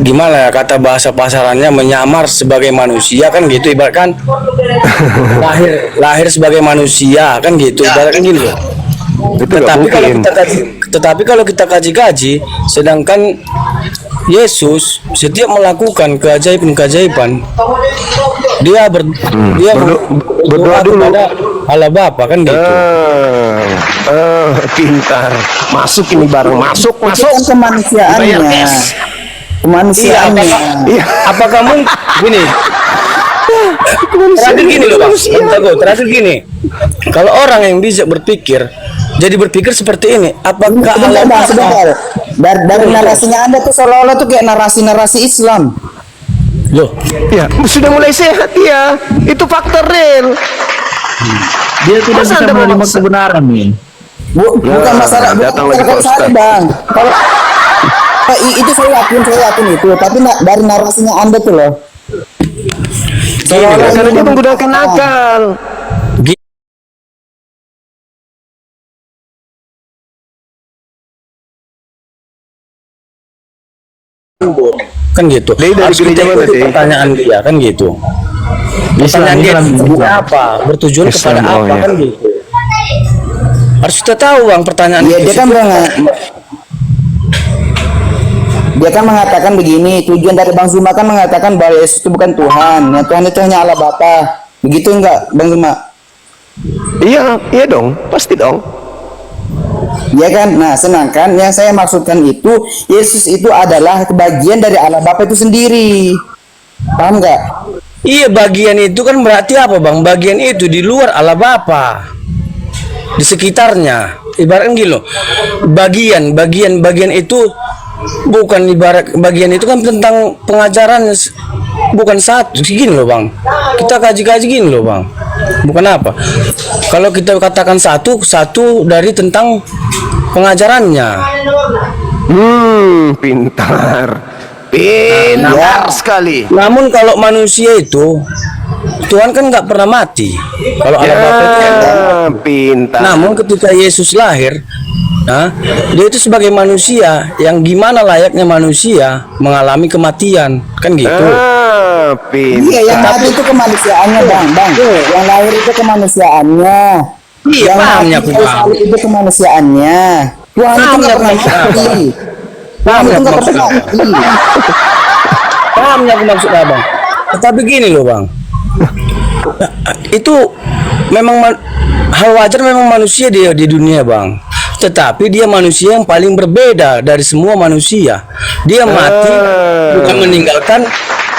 gimana ya, kata bahasa pasarannya, menyamar sebagai manusia, kan gitu, ibaratkan lahir sebagai manusia, kan gitu, ibaratkan gini loh.
Itu nggak mungkin.
Tetapi kalau kita kaji-kaji, sedangkan Yesus setiap melakukan keajaiban, dia
berdoa dulu
kepada Allah Bapa, kan gitu.
Pintar. Masuk ini bareng, masuk.
Itu kan kemanusiaannya.
Bayar cash.
Kemanusiaannya.
Iya.
Apakah mungkin gini? Terakhir gini loh, Bang. Terakhir gini. Kalau orang yang bisa berpikir, jadi berpikir seperti ini, apakah Allah
Bang,
Bapa?
sebentar. Dari narasinya Anda tuh seolah-olah tuh kayak narasi-narasi Islam.
Loh,
Ya, sudah mulai sehat ya. Itu faktor real.
Dia tidak
Masa
bisa
Anda
menerima
memaksa?
kebenaran nih.
Bukan masalah,
datang
bukan
lagi Pak
saya
Ustadz.
Bang. Kalau itu saya yakin itu, tapi dari narasinya Anda tuh loh. Seolah-olah
Karena dia
ini-
menggunakan akal.
kan gitu.
Dari
Harus
gereja
kita
mana,
ikuti
Dek?
pertanyaan dia, kan gitu. Pertanyaan dia bertujuan apa? Bertujuan kepada
Islam, oh,
apa,
ya.
kan gitu. Harus kita tahu, Bang, pertanyaan
Iya,
itu.
dia kan mengatakan begini, tujuan dari Bang Zuma kan mengatakan bahwa Yesus itu bukan Tuhan, yang Tuhan itu hanya Allah Bapa. Begitu enggak, Bang Zuma?
Iya, iya dong, pasti dong.
Ya kan? Nah, sedangkan yang saya maksudkan itu, Yesus itu adalah bagian dari Allah Bapa itu sendiri. Paham nggak?
Iya, bagian itu kan berarti apa, Bang? Bagian itu di luar Allah Bapa, di sekitarnya. Ibaratkan gini loh, bagian itu bukan, ibarat bagian itu kan tentang pengajaran, bukan satu gini loh, Bang. Kita kaji-kaji gini loh, Bang. Bukan apa. Kalau kita katakan satu dari tentang pengajarannya.
Pintar. Pintar sekali.
Namun kalau manusia itu Tuhan kan nggak pernah mati. Kalau Allah Bapa itu kan.
Pintar.
Namun ketika Yesus lahir, dia itu sebagai manusia yang gimana layaknya manusia mengalami kematian, kan gitu.
Iya, yang mati itu kemanusiaannya, Bang. Yang lahir itu kemanusiaannya.
Iya,
Yang
pahamnya
mati
aku, Bang.
itu kemanusiaannya. Tuhan itu nggak pernah mati. Tuhan itu nggak pernah mati.
Pahamnya aku maksud abang. Tetapi gini loh bang, itu memang hal wajar memang manusia dia di dunia bang. Tetapi dia manusia yang paling berbeda dari semua manusia. Dia mati bukan meninggalkan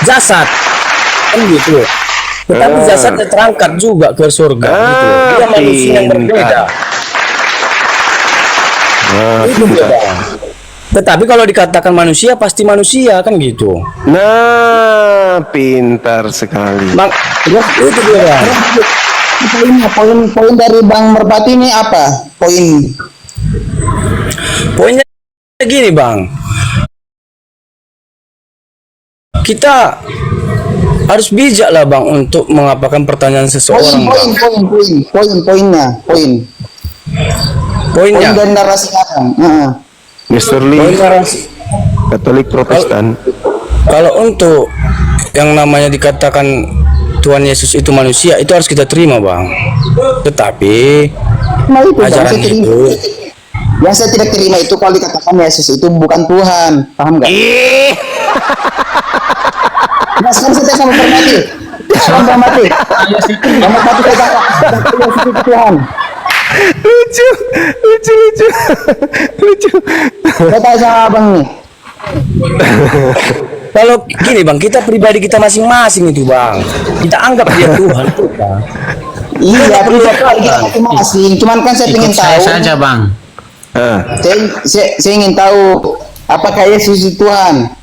jasad, kan gitu. Tetapi jasadnya terangkat juga ke surga. Gitu. Dia manusia yang berbeda. Itu dia bang. Tetapi kalau dikatakan manusia pasti manusia kan gitu.
Nah, pintar sekali.
Bang, itu dia.
Poin dari Bang Merpati ini apa?
Poinnya gini bang, kita harus bijak lah bang untuk mengapakan pertanyaan seseorang. Poinnya.
Poin dari narasi sekarang.
Mr. Lee, Katolik Protestan.
Kalau untuk yang namanya dikatakan Tuhan Yesus itu manusia, itu harus kita terima bang. Tetapi ajaran itu
yang saya tidak terima itu kalau dikatakan Yesus itu bukan Tuhan, paham nggak? Nah, sekarang saya sama Merpati. Bang Merpati katakan Yesus itu Tuhan.
Lucu.
Saya tanya sama abang nih.
kalau gini bang, kita pribadi kita masing-masing itu bang, kita anggap dia Tuhan kita.
Iya, pribadi kita masing-masing. Cuman kan saya ingin tahu.
Saya saja bang.
Saya ingin tahu apakah Yesus itu Tuhan.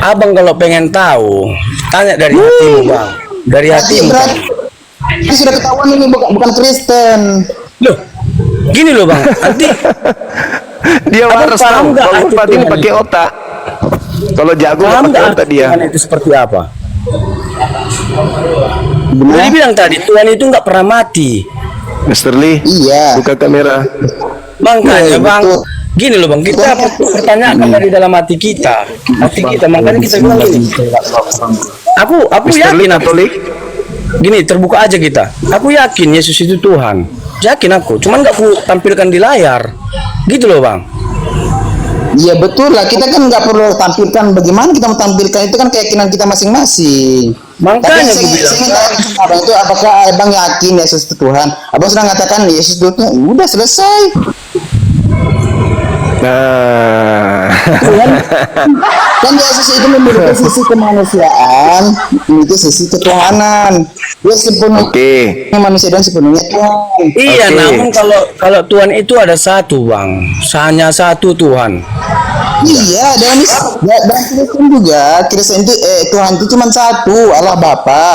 Abang kalau pengen tahu, tanya dari hatimu bang, dari hatimu.
Ini sudah ketahuan ini bukan Kristen.
Loh, gini loh bang, nanti
Dia harus tahu kalau Merpati ini pakai otak. Kalau jago nggak pakai otak dia.
Tuhan itu seperti apa? Jadi bilang tadi Tuhan itu nggak pernah mati.
Mr. Lee,
Iya.
buka kamera.
Makanya
Iya,
bang,
betul.
gini loh bang, kita pertanyakan dari dalam hati kita, makanya kita bilang gini. Aku
Mr. Lee
yakin aku.
Katolik.
Gini, terbuka aja kita. Aku yakin Yesus itu Tuhan. Yakin aku, cuman nggak aku tampilkan di layar. Gitu loh bang.
Iya betul lah, kita kan nggak perlu tampilkan bagaimana kita mau tampilkan, itu kan keyakinan kita masing-masing.
Makanya
Tapi
aku bilang.
saya abang itu apakah abang yakin Yesus itu Tuhan? Abang sudah mengatakan Yesus itu Tuhan, udah selesai.
Nah,
Kan Yesus itu memiliki sisi kemanusiaan, memiliki sisi ketuhanan. Dia sepenuhnya manusia dan sepenuhnya Tuhan.
Iya,
Oke.
namun kalau Tuhan itu ada satu bang, hanya satu Tuhan.
Iya, dan Kristen juga. Kristen itu Tuhan itu cuma satu, Allah Bapa.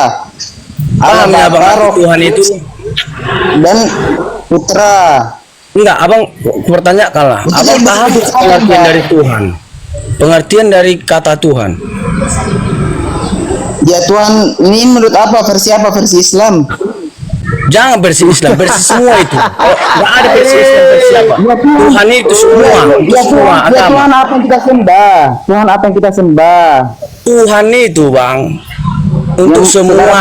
Allah
Paham ya bang,
Bapa, Roh
Tuhan itu
dan Putra.
enggak, abang pertanyakan lah. Abang paham pengertian dari Tuhan, pengertian dari kata Tuhan.
Ya Tuhan, ini menurut apa? Versi apa? Versi Islam.
Jangan versi Islam, versi semua itu. Enggak ada versi Islam, versi apa? Tuhan itu semua, itu
Ya
semua
Tuhan, ya
agama.
Tuhan apa yang kita sembah? Tuhan apa yang kita sembah?
Tuhan itu bang, untuk
Yang
semua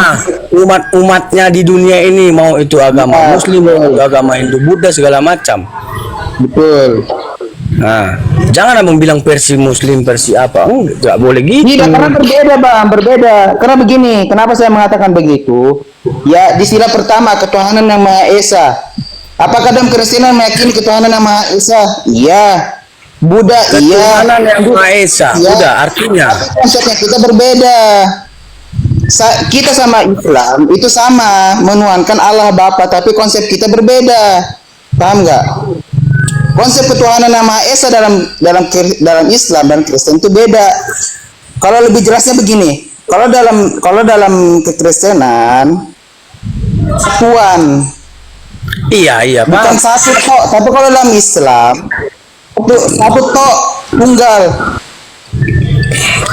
umat-umatnya di dunia ini, mau itu agama Muslim, mau itu agama Hindu, Buddha segala macam.
Betul.
Nah, jangan abang bilang versi Muslim, versi apa? Enggak boleh gitu.
Tidak, karena berbeda bang, berbeda. Karena begini, kenapa saya mengatakan begitu? Ya, di sila pertama ketuhanan yang Maha Esa. Apakah dalam Kristenan meyakini ketuhanan yang Maha Esa? Iya. Buddha, iya.
Ketuhanan yang Maha Esa,
Iya.
udah artinya.
Tapi konsepnya kita berbeda. Kita sama Islam itu sama menuhankan Allah Bapa, tapi konsep kita berbeda. Paham nggak? Konsep ketuhanan yang Maha Esa dalam Islam dan Kristen itu beda. Kalau lebih jelasnya begini, kalau dalam kekristenan Tuhan
Iya,
bukan
Bang.
satu tok, tapi kalau dalam Islam itu satu tok tunggal.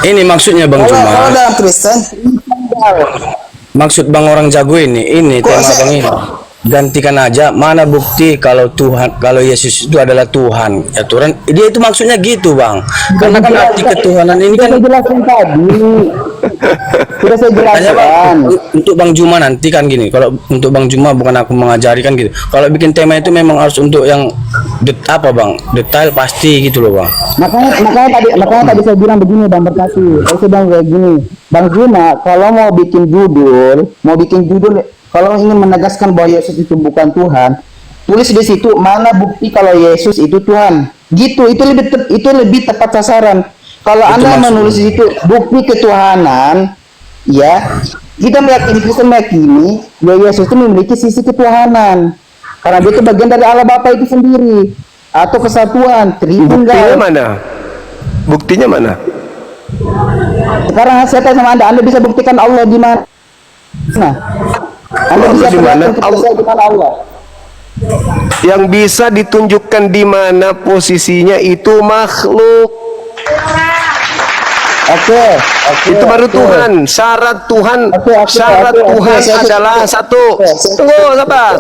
Ini maksudnya Bang
Kalau
Juma.
dalam Kristen,
Maksud Bang orang jago ini tema Bang ini. Gantikan aja, mana bukti kalau Tuhan, kalau Yesus itu adalah Tuhan. Ya Tuhan, dia itu maksudnya gitu Bang. Karena kan arti ketuhanan ini kan
Saya jelaskan tadi. Sudah saya
hanya Bang,
jelaskan.
untuk Bang Juma nanti kan gini. Kalau untuk Bang Juma bukan aku mengajari kan gitu. Kalau bikin tema itu memang harus untuk yang detail pasti gitu loh Bang.
Makanya tadi saya bilang begini Bang Berkati. Saya bilang kayak gini, Bang Juna, kalau mau bikin judul, kalau ingin menegaskan bahwa Yesus itu bukan Tuhan, tulis di situ mana bukti kalau Yesus itu Tuhan. Gitu, itu lebih tepat sasaran. Kalau Anda menulis di situ bukti ketuhanan, ya, kita meyakini bahwa Yesus itu memiliki sisi ketuhanan. Karena dia itu bagian dari Allah Bapa itu sendiri, atau kesatuan,
Buktinya
Tritunggal.
mana? Buktinya mana?
Sekarang saya tanya sama Anda bisa buktikan Allah di mana? Anda bisa
di mana?
perlihatkan di mana Allah?
Yang bisa ditunjukkan di mana posisinya itu makhluk.
Oke,
Itu baru Tuhan. Syarat Tuhan, syarat Tuhan adalah satu. Tunggu, sabar.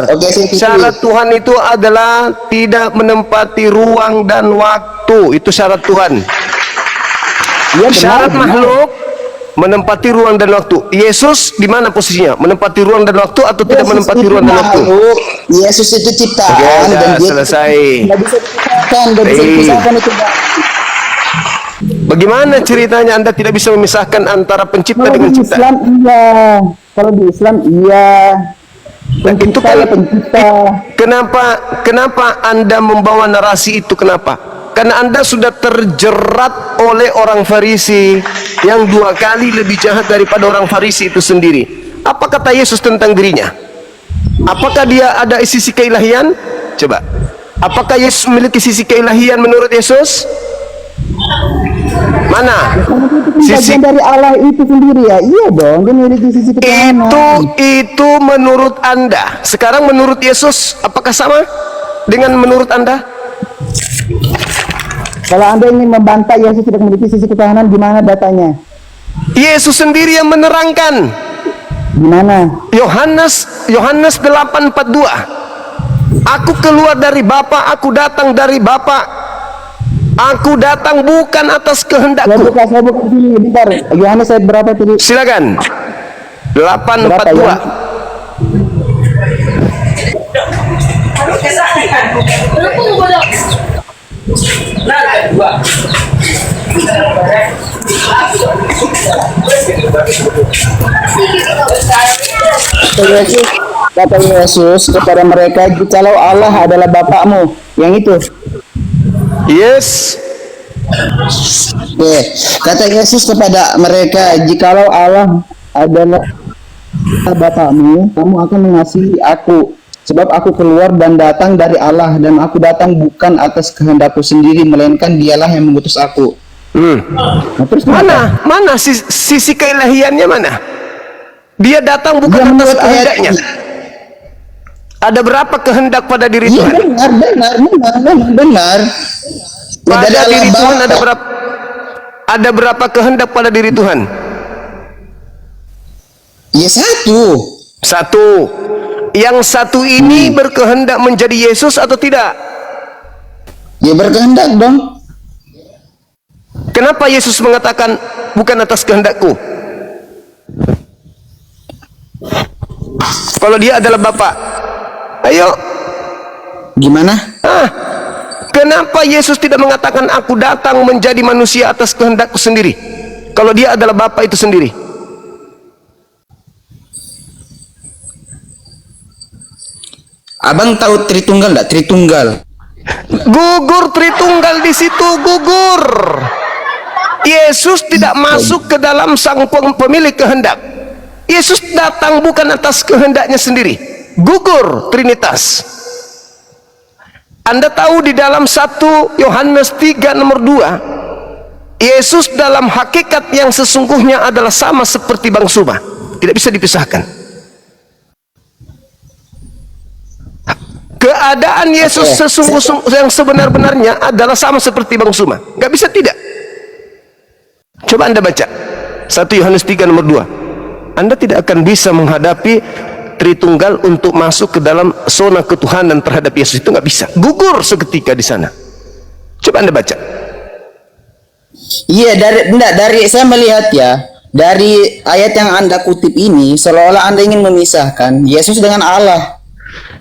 Syarat Tuhan itu adalah tidak menempati ruang dan waktu. Itu syarat Tuhan. Syarat makhluk menempati ruang dan waktu. Yesus di mana posisinya? Menempati ruang dan waktu atau tidak menempati ruang dan waktu?
Yesus itu ciptaan
Oke,
dan dia
selesai.
nggak bisa dipisahkan, nggak bisa dipisahkan itu.
Bagaimana ceritanya Anda tidak bisa memisahkan antara pencipta
Kalau
dengan
di
cipta?
Islam iya, kalau di Islam iya.
Itu kan
pencipta.
Kenapa Anda membawa narasi itu? Kenapa? Karena Anda sudah terjerat oleh orang Farisi yang 2 kali lebih jahat daripada orang Farisi itu sendiri. Apa kata Yesus tentang dirinya? Apakah dia ada sisi keilahian? Coba. Apakah Yesus memiliki sisi keilahian menurut Yesus? Mana?
Bagian dari Allah itu sendiri ya. Iya dong, dia memiliki sisi ketuhanan.
Itu menurut Anda. Sekarang menurut Yesus apakah sama dengan menurut Anda?
Kalau Anda ingin membantah Yesus tidak memiliki sisi ketuhanan, gimana datanya?
Yesus sendiri yang menerangkan.
Gimana?
Yohanes 8:42. Aku keluar dari Bapa, aku datang dari Bapa. Aku datang bukan atas kehendakku.
Saya buka sini, bentar. Yohanes ayat berapa tadi?
Silakan. 8:42.
Berapa, Kata Yesus kepada mereka, jikalau Allah adalah Bapakmu, yang itu.
Yes.
Oke, kata Yesus kepada mereka, jikalau Allah adalah
Bapakmu, kamu akan mengasihi aku, sebab aku keluar dan datang dari Allah, dan aku datang bukan atas kehendakku sendiri, melainkan dialah yang mengutus aku. Nah, terus kenapa?
Mana sisi keilahiannya mana? Dia datang bukan
Dia
atas
menurut ayat
kehendaknya.
ini.
Ada berapa kehendak pada diri
Iya,
Tuhan?
benar.
Pada
Dari
diri
Allah
Tuhan
Bapa.
ada berapa kehendak pada diri Tuhan?
Ya satu.
Satu. Yang satu ini berkehendak menjadi Yesus atau tidak?
Ya berkehendak dong.
Kenapa Yesus mengatakan bukan atas kehendakku? Kalau dia adalah Bapa. Ayo.
Gimana?
Kenapa Yesus tidak mengatakan aku datang menjadi manusia atas kehendakku sendiri? Kalau dia adalah Bapa itu sendiri.
Abang tahu Tritunggal enggak? Tritunggal.
Gugur Tritunggal di situ, gugur. Yesus tidak masuk ke dalam sang pemilik kehendak. Yesus datang bukan atas kehendaknya sendiri. Gugur Trinitas. Anda tahu di dalam 1 Yohanes 3 nomor 2, Yesus dalam hakikat yang sesungguhnya adalah sama seperti Bang Suma. Tidak bisa dipisahkan. Keadaan Yesus yang sebenar-benarnya adalah sama seperti Bang Suma. Gak bisa tidak. Coba Anda baca 1 Yohanes 3 nomor 2. Anda tidak akan bisa menghadapi Tritunggal untuk masuk ke dalam zona ketuhanan terhadap Yesus, itu nggak bisa. Gugur seketika di sana. Coba Anda baca.
Iya, dari saya melihat ya, dari ayat yang Anda kutip ini seolah-olah Anda ingin memisahkan Yesus dengan Allah.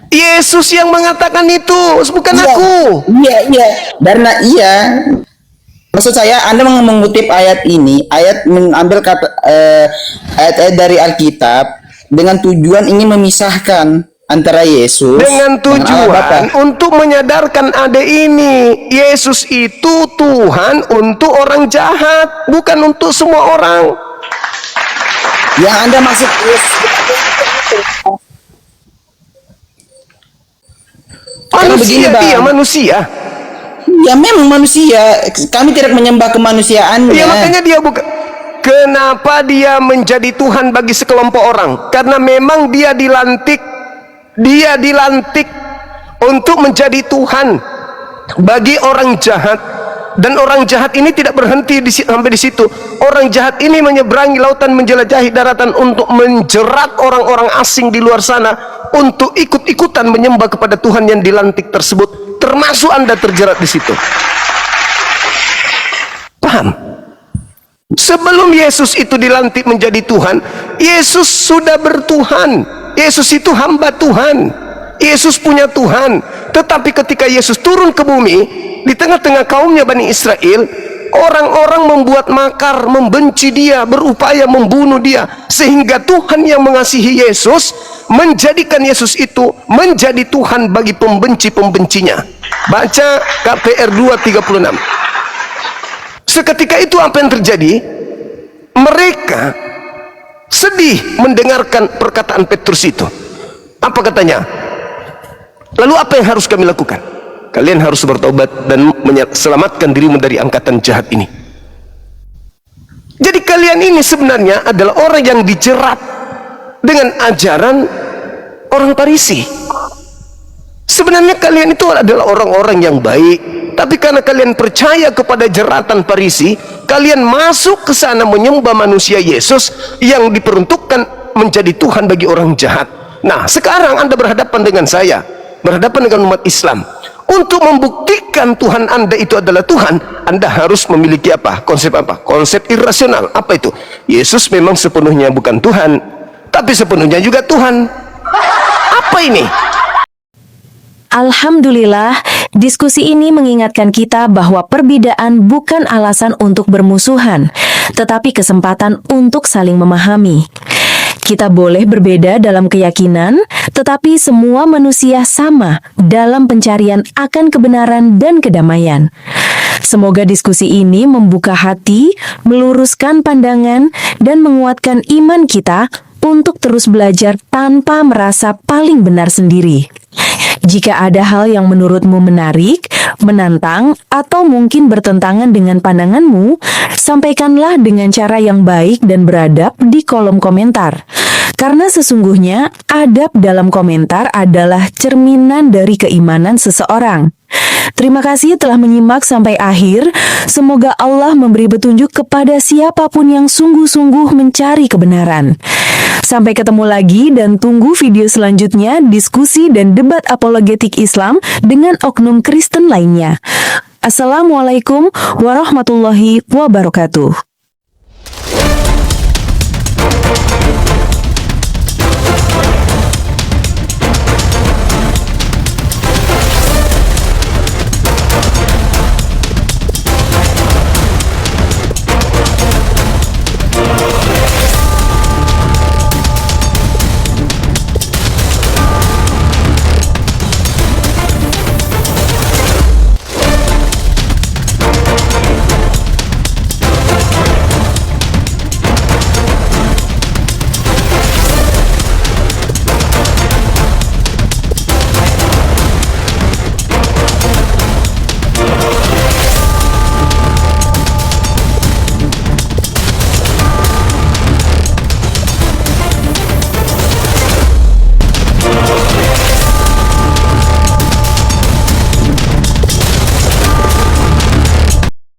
Yesus yang mengatakan itu, bukan aku.
Iya. Karena maksud saya Anda mengutip ayat ini, ayat mengambil kata ayat-ayat dari Alkitab dengan tujuan ingin memisahkan antara Yesus
dengan tujuan
Allah
untuk menyadarkan adek ini, Yesus itu Tuhan untuk orang jahat, bukan untuk semua orang.
Yang Anda maksud
manusia, dia manusia.
Ya memang manusia. Kami tidak menyembah kemanusiaannya.
Ya makanya dia bukan. Kenapa dia menjadi Tuhan bagi sekelompok orang? Karena memang dia dilantik untuk menjadi Tuhan bagi orang jahat. Dan orang jahat ini tidak berhenti sampai di situ. Orang jahat ini menyeberangi lautan, menjelajahi daratan untuk menjerat orang-orang asing di luar sana untuk ikut-ikutan menyembah kepada Tuhan yang dilantik tersebut. Termasuk Anda terjerat di situ. Paham? Sebelum Yesus itu dilantik menjadi Tuhan, Yesus sudah bertuhan. Yesus itu hamba Tuhan. Yesus punya Tuhan. Tetapi ketika Yesus turun ke bumi, di tengah-tengah kaumnya Bani Israel, orang-orang membuat makar, membenci dia, berupaya membunuh dia. Sehingga Tuhan yang mengasihi Yesus menjadikan Yesus itu menjadi Tuhan bagi pembenci-pembencinya. Baca KPR 2:36. Seketika itu apa yang terjadi? Mereka sedih mendengarkan perkataan Petrus itu. Apa katanya? Lalu apa yang harus kami lakukan? Kalian harus bertobat dan selamatkan dirimu dari angkatan jahat ini. Jadi kalian ini sebenarnya adalah orang yang dijerat dengan ajaran orang Farisi. Sebenarnya kalian itu adalah orang-orang yang baik. Tapi karena kalian percaya kepada jeratan Farisi, kalian masuk ke sana menyembah manusia Yesus yang diperuntukkan menjadi Tuhan bagi orang jahat. Nah, sekarang Anda berhadapan dengan saya, berhadapan dengan umat Islam. Untuk membuktikan Tuhan Anda itu adalah Tuhan, Anda harus memiliki apa? Konsep apa? Konsep irasional. Apa itu? Yesus memang sepenuhnya bukan Tuhan, tapi sepenuhnya juga Tuhan. Apa ini?
Alhamdulillah, diskusi ini mengingatkan kita bahwa perbedaan bukan alasan untuk bermusuhan, tetapi kesempatan untuk saling memahami. Kita boleh berbeda dalam keyakinan, tetapi semua manusia sama dalam pencarian akan kebenaran dan kedamaian. Semoga diskusi ini membuka hati, meluruskan pandangan, dan menguatkan iman kita untuk terus belajar tanpa merasa paling benar sendiri. Jika ada hal yang menurutmu menarik, menantang, atau mungkin bertentangan dengan pandanganmu, sampaikanlah dengan cara yang baik dan beradab di kolom komentar. Karena sesungguhnya adab dalam komentar adalah cerminan dari keimanan seseorang. Terima kasih telah menyimak sampai akhir. Semoga Allah memberi petunjuk kepada siapapun yang sungguh-sungguh mencari kebenaran. Sampai ketemu lagi dan tunggu video selanjutnya diskusi dan debat apologetik Islam dengan oknum Kristen lainnya. Assalamualaikum warahmatullahi wabarakatuh.